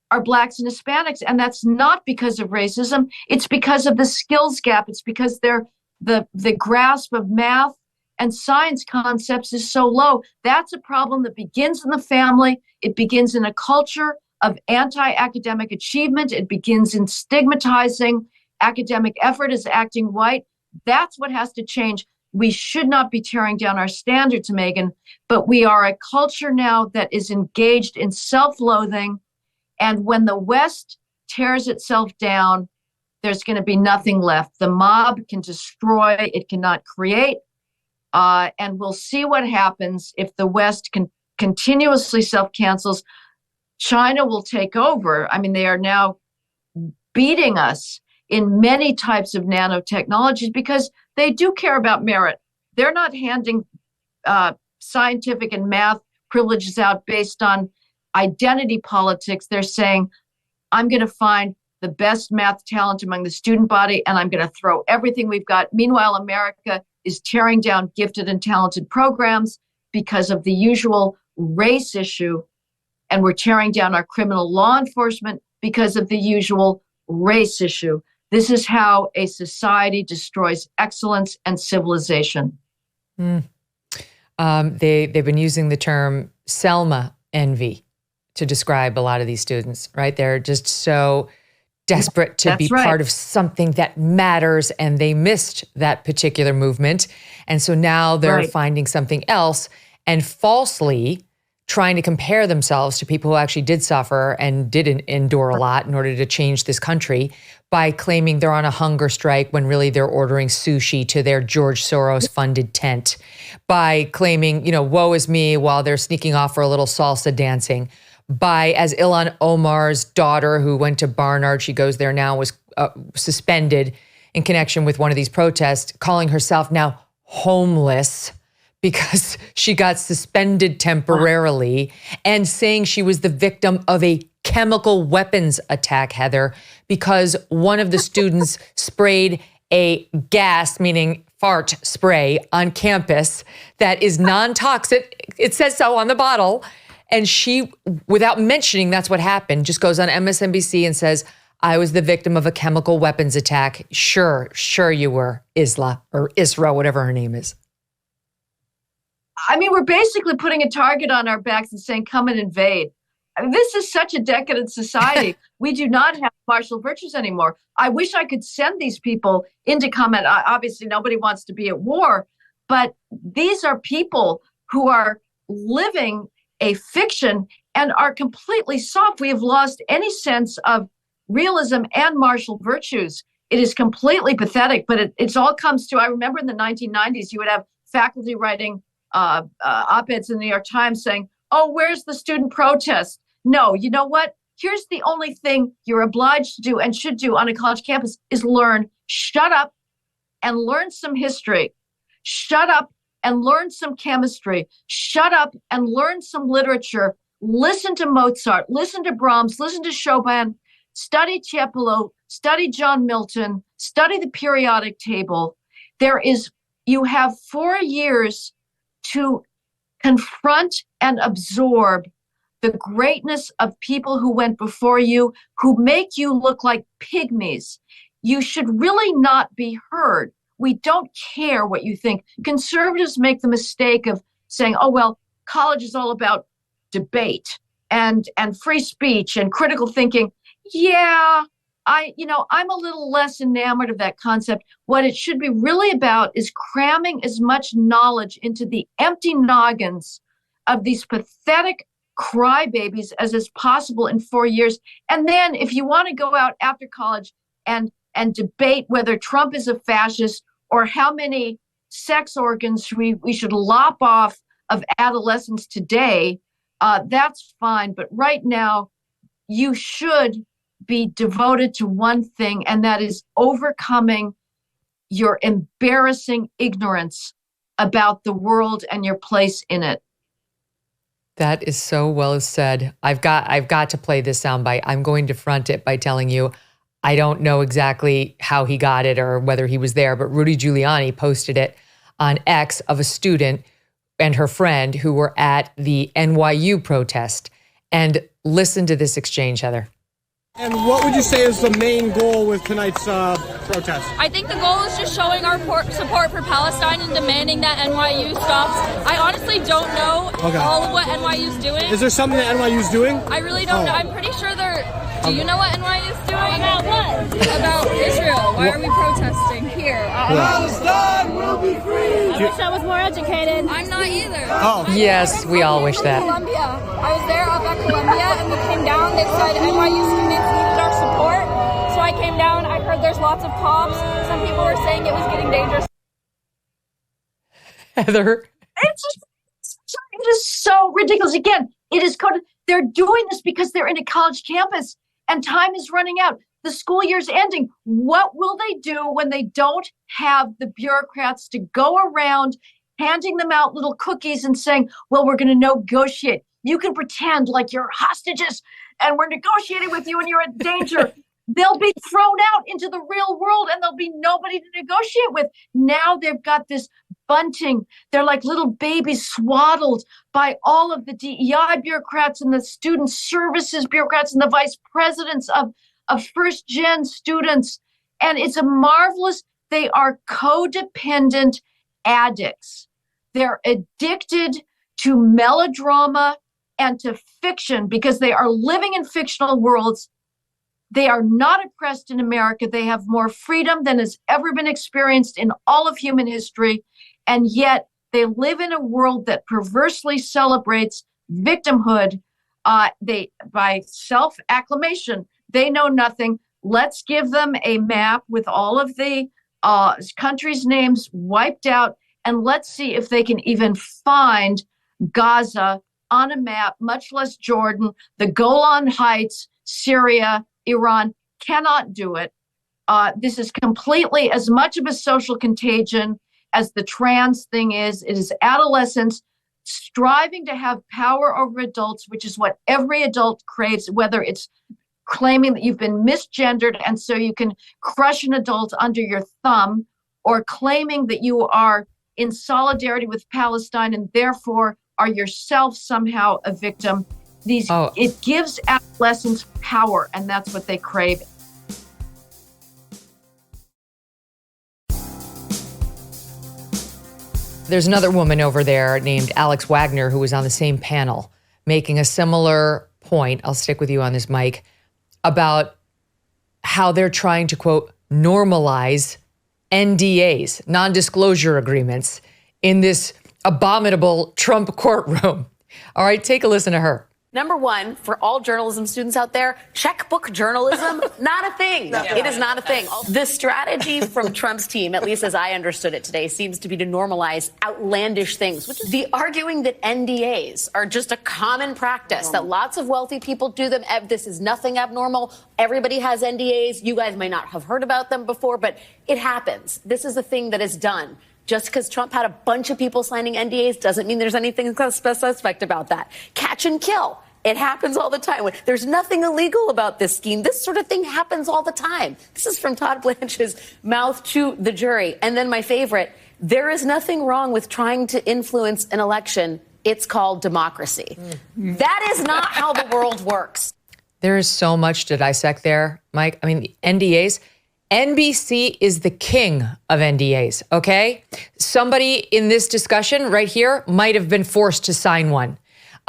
are Blacks and Hispanics, and that's not because of racism. It's because of the skills gap. It's because the grasp of math and science concepts is so low. That's a problem that begins in the family. It begins in a culture of anti-academic achievement. It begins in stigmatizing academic effort as acting white. That's what has to change. We should not be tearing down our standards, Megyn, but we are a culture now that is engaged in self-loathing. And when the West tears itself down, there's going to be nothing left. The mob can destroy, it cannot create. And we'll see what happens if the West continuously self-cancels. China will take over. I mean, they are now beating us in many types of nanotechnologies because they do care about merit. They're not handing scientific and math privileges out based on identity politics. They're saying, I'm going to find the best math talent among the student body, and I'm going to throw everything we've got. Meanwhile, America is tearing down gifted and talented programs because of the usual race issue, and we're tearing down our criminal law enforcement because of the usual race issue. This is how a society destroys excellence and civilization. They've been using the term Selma envy to describe a lot of these students, right? They're just so desperate to be part of something that matters, and they missed that particular movement. And so now they're finding something else and falsely trying to compare themselves to people who actually did suffer and did endure a lot in order to change this country by claiming they're on a hunger strike when really they're ordering sushi to their George Soros funded tent, by claiming, woe is me while they're sneaking off for a little salsa dancing, by, as Ilhan Omar's daughter who went to Barnard, she goes there now, was suspended in connection with one of these protests, calling herself now homeless because she got suspended temporarily, and saying she was the victim of a chemical weapons attack, Heather, because one of the students sprayed a gas, meaning fart spray, on campus that is non-toxic. It says so on the bottle. And she, without mentioning that's what happened, just goes on MSNBC and says, I was the victim of a chemical weapons attack. Sure you were, Isra, whatever her name is. I mean, we're basically putting a target on our backs and saying, come and invade. I mean, this is such a decadent society. We do not have martial virtues anymore. I wish I could send these people into combat. Obviously, nobody wants to be at war, but these are people who are living a fiction and are completely soft. We have lost any sense of realism and martial virtues. It is completely pathetic, but it all comes to, I remember in the 1990s, you would have faculty writing op-eds in the New York Times saying, oh, where's the student protest? No, you know what? Here's the only thing you're obliged to do and should do on a college campus is learn. Shut up and learn some history. Shut up and learn some chemistry. Shut up and learn some literature. Listen to Mozart, listen to Brahms, listen to Chopin, study Tiepolo, study John Milton, study the periodic table. You have 4 years to confront and absorb the greatness of people who went before you, who make you look like pygmies. You should really not be heard. We don't care what you think. Conservatives make the mistake of saying, oh, well, college is all about debate and free speech and critical thinking. Yeah, I'm a little less enamored of that concept. What it should be really about is cramming as much knowledge into the empty noggins of these pathetic crybabies as is possible in 4 years. And then if you want to go out after college and debate whether Trump is a fascist or how many sex organs we should lop off of adolescents today, that's fine. But right now, you should be devoted to one thing, and that is overcoming your embarrassing ignorance about the world and your place in it. That is so well said. I've got to play this soundbite. I'm going to front it by telling you I don't know exactly how he got it or whether he was there, but Rudy Giuliani posted it on X of a student and her friend who were at the NYU protest. And listen to this exchange, Heather. And what would you say is the main goal with tonight's protest? I think the goal is just showing our support for Palestine and demanding that NYU stops. I honestly don't know all of what NYU is doing. Is there something that NYU is doing? I really don't know. I'm pretty sure they're... Do you know what NYU is doing? About what? About Israel. Why are we protesting here? Palestine will be free! I wish I was more educated. I'm not either. Oh. Yes, we all wish that. Columbia. I was there up at Columbia and we came down. They said NYU students needed our support. So I came down. I heard there's lots of cops. Some people were saying it was getting dangerous. Heather? It is so ridiculous. Again, it is coded. They're doing this because they're in a college campus and time is running out. The school year's ending. What will they do when they don't have the bureaucrats to go around handing them out little cookies and saying, well, we're going to negotiate. You can pretend like you're hostages and we're negotiating with you and you're in danger. They'll be thrown out into the real world and there'll be nobody to negotiate with. Now they've got this bunting. They're like little babies swaddled by all of the DEI bureaucrats and the student services bureaucrats and the vice presidents of first-gen students. And it's a marvelous, they are codependent addicts. They're addicted to melodrama and to fiction because they are living in fictional worlds. They are not oppressed in America. They have more freedom than has ever been experienced in all of human history. And yet they live in a world that perversely celebrates victimhood. By self-acclamation, they know nothing. Let's give them a map with all of the countries' names wiped out, and let's see if they can even find Gaza on a map, much less Jordan, the Golan Heights, Syria, Iran. Cannot do it. This is completely as much of a social contagion as the trans thing is. It is adolescents striving to have power over adults, which is what every adult craves, whether it's claiming that you've been misgendered and so you can crush an adult under your thumb, or claiming that you are in solidarity with Palestine and therefore are yourself somehow a victim. It gives adolescents power, and that's what they crave. There's another woman over there named Alex Wagner who was on the same panel making a similar point. I'll stick with you on this, Mike, about how they're trying to, quote, normalize NDAs, non-disclosure agreements, in this abominable Trump courtroom. All right, take a listen to her. Number one, for all journalism students out there, checkbook journalism, not a thing. It is not a thing. The strategy from Trump's team, at least as I understood it today, seems to be to normalize outlandish things, which is the arguing that NDAs are just a common practice, that lots of wealthy people do them. This is nothing abnormal. Everybody has NDAs. You guys may not have heard about them before, but it happens. This is a thing that is done. Just because Trump had a bunch of people signing NDAs doesn't mean there's anything suspect about that. Catch and kill. It happens all the time. There's nothing illegal about this scheme. This sort of thing happens all the time. This is from Todd Blanche's mouth to the jury. And then my favorite, there is nothing wrong with trying to influence an election. It's called democracy. That is not how the world works. There is so much to dissect there, Mike. I mean, the NDAs, NBC is the king of NDAs, okay? Somebody in this discussion right here might have been forced to sign one.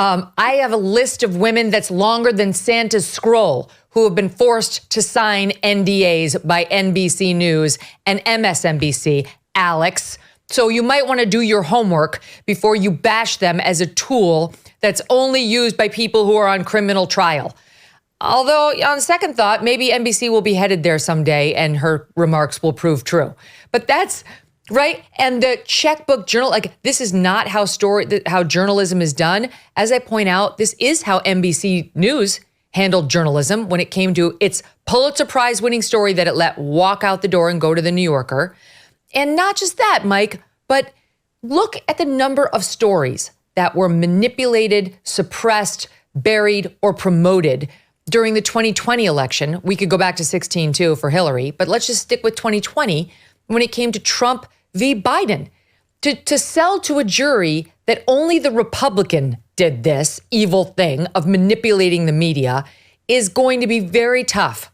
I have a list of women that's longer than Santa's scroll who have been forced to sign NDAs by NBC News and MSNBC, Alex. So you might want to do your homework before you bash them as a tool that's only used by people who are on criminal trial. Although, on second thought, maybe NBC will be headed there someday and her remarks will prove true. But that's right. And the checkbook journal, like, this is not how journalism is done. As I point out, this is how NBC News handled journalism when it came to its Pulitzer Prize winning story that it let walk out the door and go to the New Yorker. And not just that, Mike, but look at the number of stories that were manipulated, suppressed, buried, or promoted during the 2020 election. We could go back to 16 too for Hillary, but let's just stick with 2020 when it came to Trump v. Biden. To sell to a jury that only the Republican did this evil thing of manipulating the media is going to be very tough.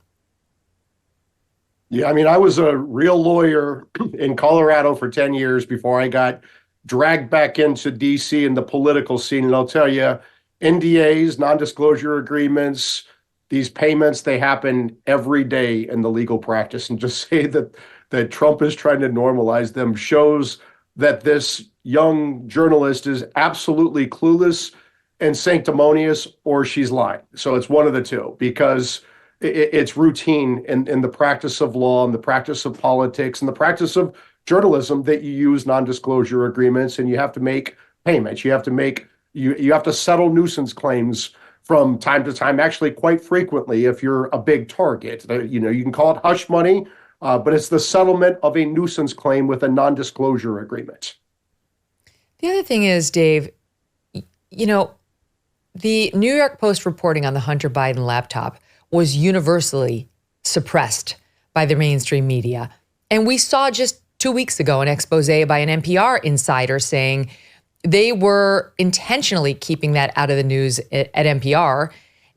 Yeah, I mean, I was a real lawyer in Colorado for 10 years before I got dragged back into D.C. in the political scene. And I'll tell you, NDAs, non-disclosure agreements, these payments, they happen every day in the legal practice. And just say that Trump is trying to normalize them shows that this young journalist is absolutely clueless and sanctimonious, or she's lying. So it's one of the two, because it's routine in the practice of law and the practice of politics and the practice of journalism that you use non-disclosure agreements, and you have to make payments. You have to settle nuisance claims from time to time, actually quite frequently if you're a big target. You can call it hush money, but it's the settlement of a nuisance claim with a non-disclosure agreement. The other thing is, Dave, the New York Post reporting on the Hunter Biden laptop was universally suppressed by the mainstream media. And we saw just 2 weeks ago an expose by an NPR insider saying they were intentionally keeping that out of the news at NPR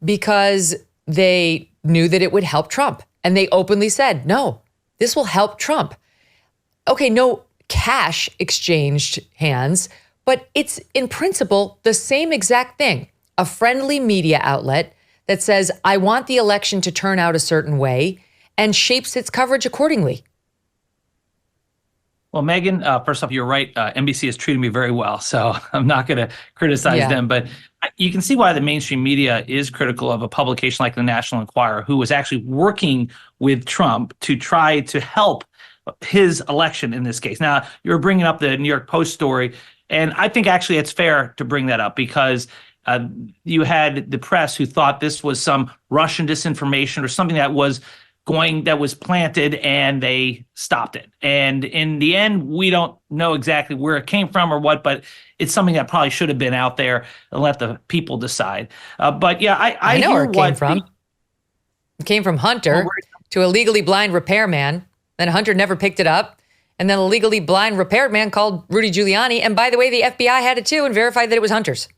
because they knew that it would help Trump. And they openly said, no, this will help Trump. Okay, no cash exchanged hands, but it's in principle the same exact thing. A friendly media outlet that says, I want the election to turn out a certain way and shapes its coverage accordingly. Well, Megyn, first off, you're right. NBC has treated me very well, so I'm not going to criticize them. But you can see why the mainstream media is critical of a publication like the National Enquirer, who was actually working with Trump to try to help his election in this case. Now, you're bringing up the New York Post story, and I think actually it's fair to bring that up because you had the press who thought this was some Russian disinformation or something that was planted, and they stopped it. And in the end, we don't know exactly where it came from or what, but it's something that probably should have been out there and let the people decide. But yeah, I know hear where it came from. It came from Hunter to a legally blind repairman. Then Hunter never picked it up. And then a legally blind repairman called Rudy Giuliani. And by the way, the FBI had it too and verified that it was Hunter's.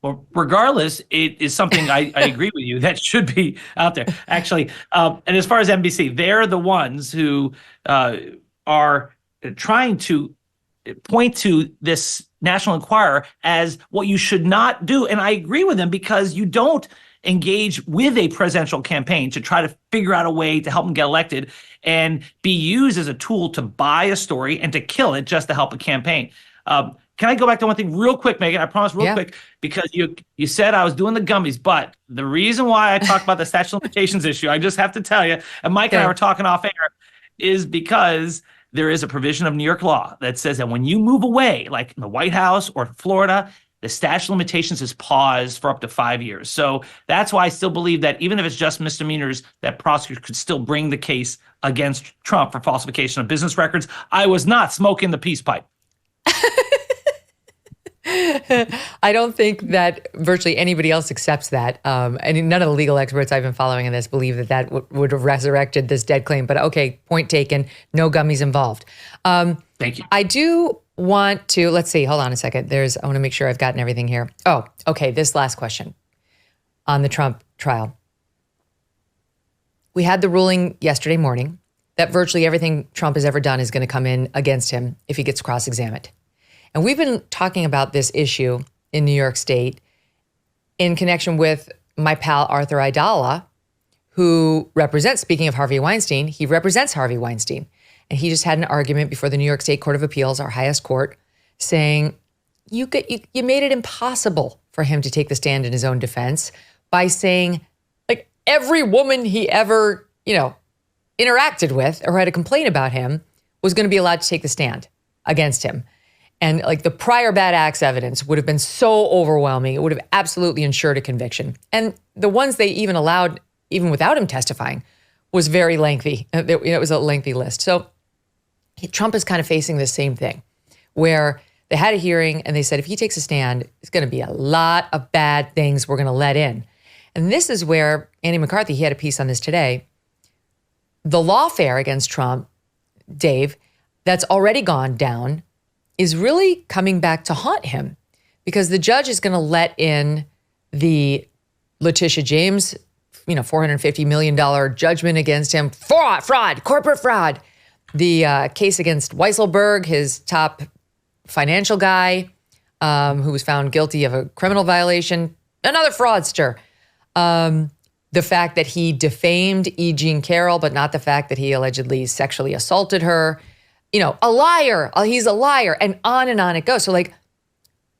Well, regardless, it is something I agree with you that should be out there. Actually, and as far as NBC, they're the ones who are trying to point to this National Enquirer as what you should not do. And I agree with them because you don't engage with a presidential campaign to try to figure out a way to help them get elected and be used as a tool to buy a story and to kill it just to help a campaign. Can I go back to one thing real quick, Megyn? I promise real quick, because you said I was doing the gummies, but the reason why I talked about the statute of limitations issue, I just have to tell you, and Mike and I were talking off air, is because there is a provision of New York law that says that when you move away, like in the White House or Florida, the statute of limitations is paused for up to 5 years. So that's why I still believe that even if it's just misdemeanors, that prosecutors could still bring the case against Trump for falsification of business records. I was not smoking the peace pipe. I don't think that virtually anybody else accepts that. And none of the legal experts I've been following in this believe that would have resurrected this dead claim. But okay, point taken, no gummies involved. Thank you. I do want to, let's see, hold on a second. I want to make sure I've gotten everything here. Oh, okay, this last question on the Trump trial. We had the ruling yesterday morning that virtually everything Trump has ever done is going to come in against him if he gets cross-examined. And we've been talking about this issue in New York State in connection with my pal Arthur Aidala, who represents, speaking of Harvey Weinstein, he represents Harvey Weinstein. And he just had an argument before the New York State Court of Appeals, our highest court, saying you made it impossible for him to take the stand in his own defense by saying, like, every woman he ever, interacted with or had a complaint about him was going to be allowed to take the stand against him. And like the prior bad acts evidence would have been so overwhelming, it would have absolutely ensured a conviction. And the ones they even allowed, even without him testifying, was very lengthy. It was a lengthy list. So Trump is kind of facing the same thing, where they had a hearing and they said, if he takes a stand, it's going to be a lot of bad things we're going to let in. And this is where Andy McCarthy, he had a piece on this today. The lawfare against Trump, Dave, that's already gone down, is really coming back to haunt him because the judge is going to let in the Letitia James, $450 million judgment against him. Fraud, corporate fraud. The case against Weisselberg, his top financial guy, who was found guilty of a criminal violation, another fraudster. The fact that he defamed E. Jean Carroll, but not the fact that he allegedly sexually assaulted her. A liar. He's a liar. And on it goes. So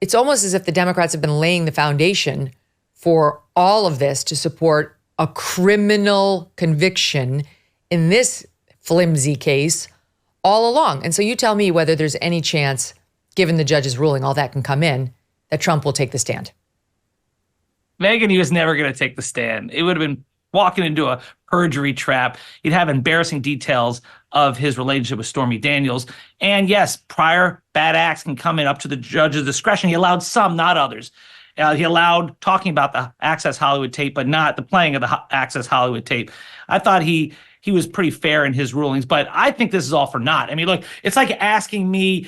it's almost as if the Democrats have been laying the foundation for all of this to support a criminal conviction in this flimsy case all along. And so you tell me whether there's any chance, given the judge's ruling, all that can come in, that Trump will take the stand. Megyn, he was never going to take the stand. It would have been walking into a perjury trap. He'd have embarrassing details of his relationship with Stormy Daniels. And yes, prior bad acts can come in up to the judge's discretion. He allowed some, not others. He allowed talking about the Access Hollywood tape, but not the playing of the Access Hollywood tape. I thought he he was pretty fair in his rulings. But I think this is all for naught. I mean, look, it's like asking me,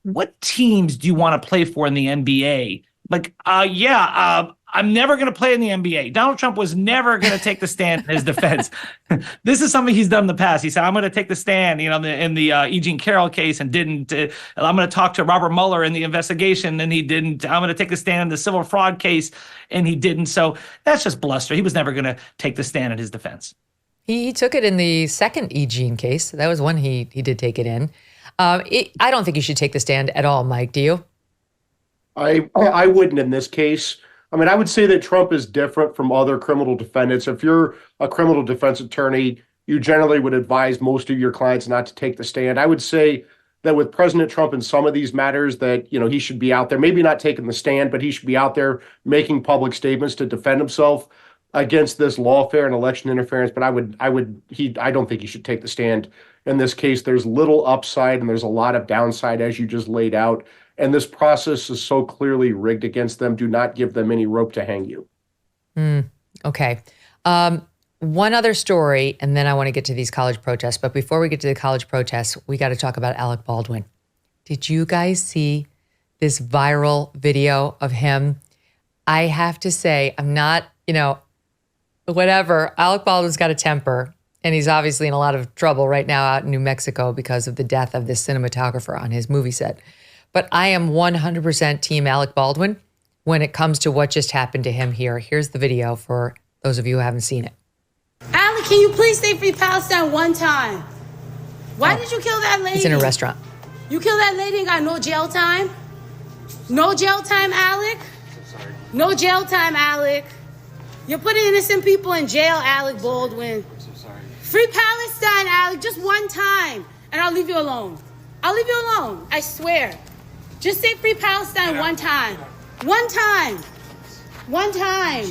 what teams do you want to play for in the NBA? Like, I'm never going to play in the NBA. Donald Trump was never going to take the stand in his defense. This is something he's done in the past. He said, I'm going to take the stand, in the E. Jean Carroll case and didn't. I'm going to talk to Robert Mueller in the investigation and he didn't. I'm going to take the stand in the civil fraud case and he didn't. So that's just bluster. He was never going to take the stand in his defense. He took it in the second E. Jean case. That was one he did take it in. I don't think you should take the stand at all, Mike. Do you? I wouldn't in this case. I mean, I would say that Trump is different from other criminal defendants. If you're a criminal defense attorney, you generally would advise most of your clients not to take the stand. I would say that with President Trump in some of these matters that, he should be out there, maybe not taking the stand, but he should be out there making public statements to defend himself against this lawfare and election interference. But I don't think he should take the stand in this case. There's little upside and there's a lot of downside, as you just laid out. And this process is so clearly rigged against them. Do not give them any rope to hang you. Okay. One other story, and then I want to get to these college protests. But before we get to the college protests, we got to talk about Alec Baldwin. Did you guys see this viral video of him? I have to say, I'm not, whatever. Alec Baldwin's got a temper, and he's obviously in a lot of trouble right now out in New Mexico because of the death of this cinematographer on his movie set. But I am 100% team Alec Baldwin when it comes to what just happened to him here. Here's the video for those of you who haven't seen it. Alec, can you please say Free Palestine one time? Why did you kill that lady? It's in a restaurant. You killed that lady and got no jail time? No jail time, Alec? No jail time, Alec. You're putting innocent people in jail, Alec Baldwin. I'm so sorry. Free Palestine, Alec, just one time, and I'll leave you alone. I'll leave you alone, I swear. Just say Free Palestine one time. One time. One time.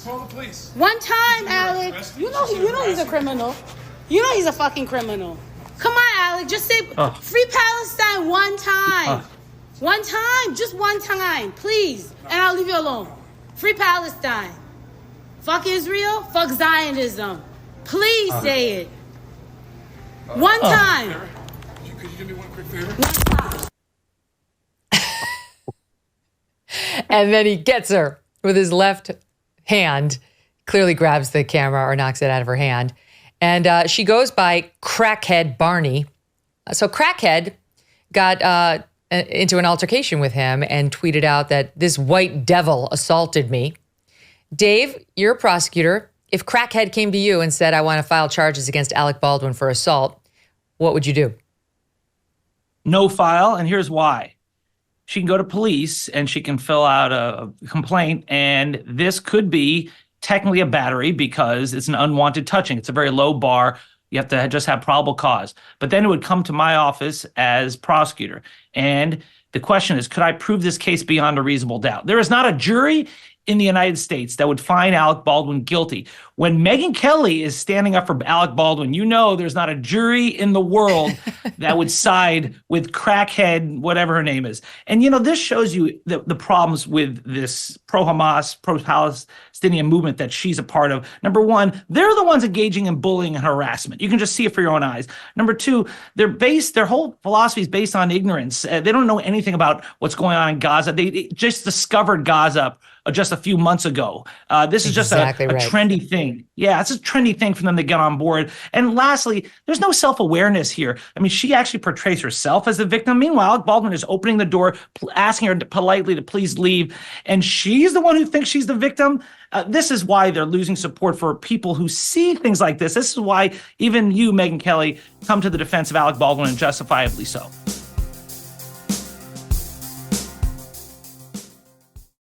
Call the police. One time, Alec. You know he's a criminal. You know he's a fucking criminal. Come on, Alec. Just say Free Palestine one time. One time. Just one time. Please. And I'll leave you alone. Free Palestine. Fuck Israel. Fuck Zionism. Please say it. One time. Could you do me one quick favor? And then he gets her with his left hand, clearly grabs the camera or knocks it out of her hand. And she goes by Crackhead Barney. So Crackhead got into an altercation with him and tweeted out that this white devil assaulted me. Dave, you're a prosecutor. If Crackhead came to you and said, I want to file charges against Alec Baldwin for assault, what would you do? No file, and here's why. She can go to police and she can fill out a complaint, and this could be technically a battery because it's an unwanted touching. It's a very low bar. You have to just have probable cause. But then it would come to my office as prosecutor. And the question is, could I prove this case beyond a reasonable doubt? There is not a jury in the United States that would find Alec Baldwin guilty. When Megyn Kelly is standing up for Alec Baldwin, there's not a jury in the world that would side with Crackhead, whatever her name is. And, this shows you the problems with this pro-Hamas, pro-Palestinian movement that she's a part of. Number one, they're the ones engaging in bullying and harassment. You can just see it for your own eyes. Number two, their whole philosophy is based on ignorance. They don't know anything about what's going on in Gaza. They just discovered Gaza just a few months ago. This is just a trendy thing. Yeah, it's a trendy thing for them to get on board. And lastly, there's no self-awareness here. I mean, she actually portrays herself as the victim. Meanwhile, Alec Baldwin is opening the door, asking her politely to please leave. And she's the one who thinks she's the victim. This is why they're losing support for people who see things like this. This is why even you, Megyn Kelly, come to the defense of Alec Baldwin, and justifiably so.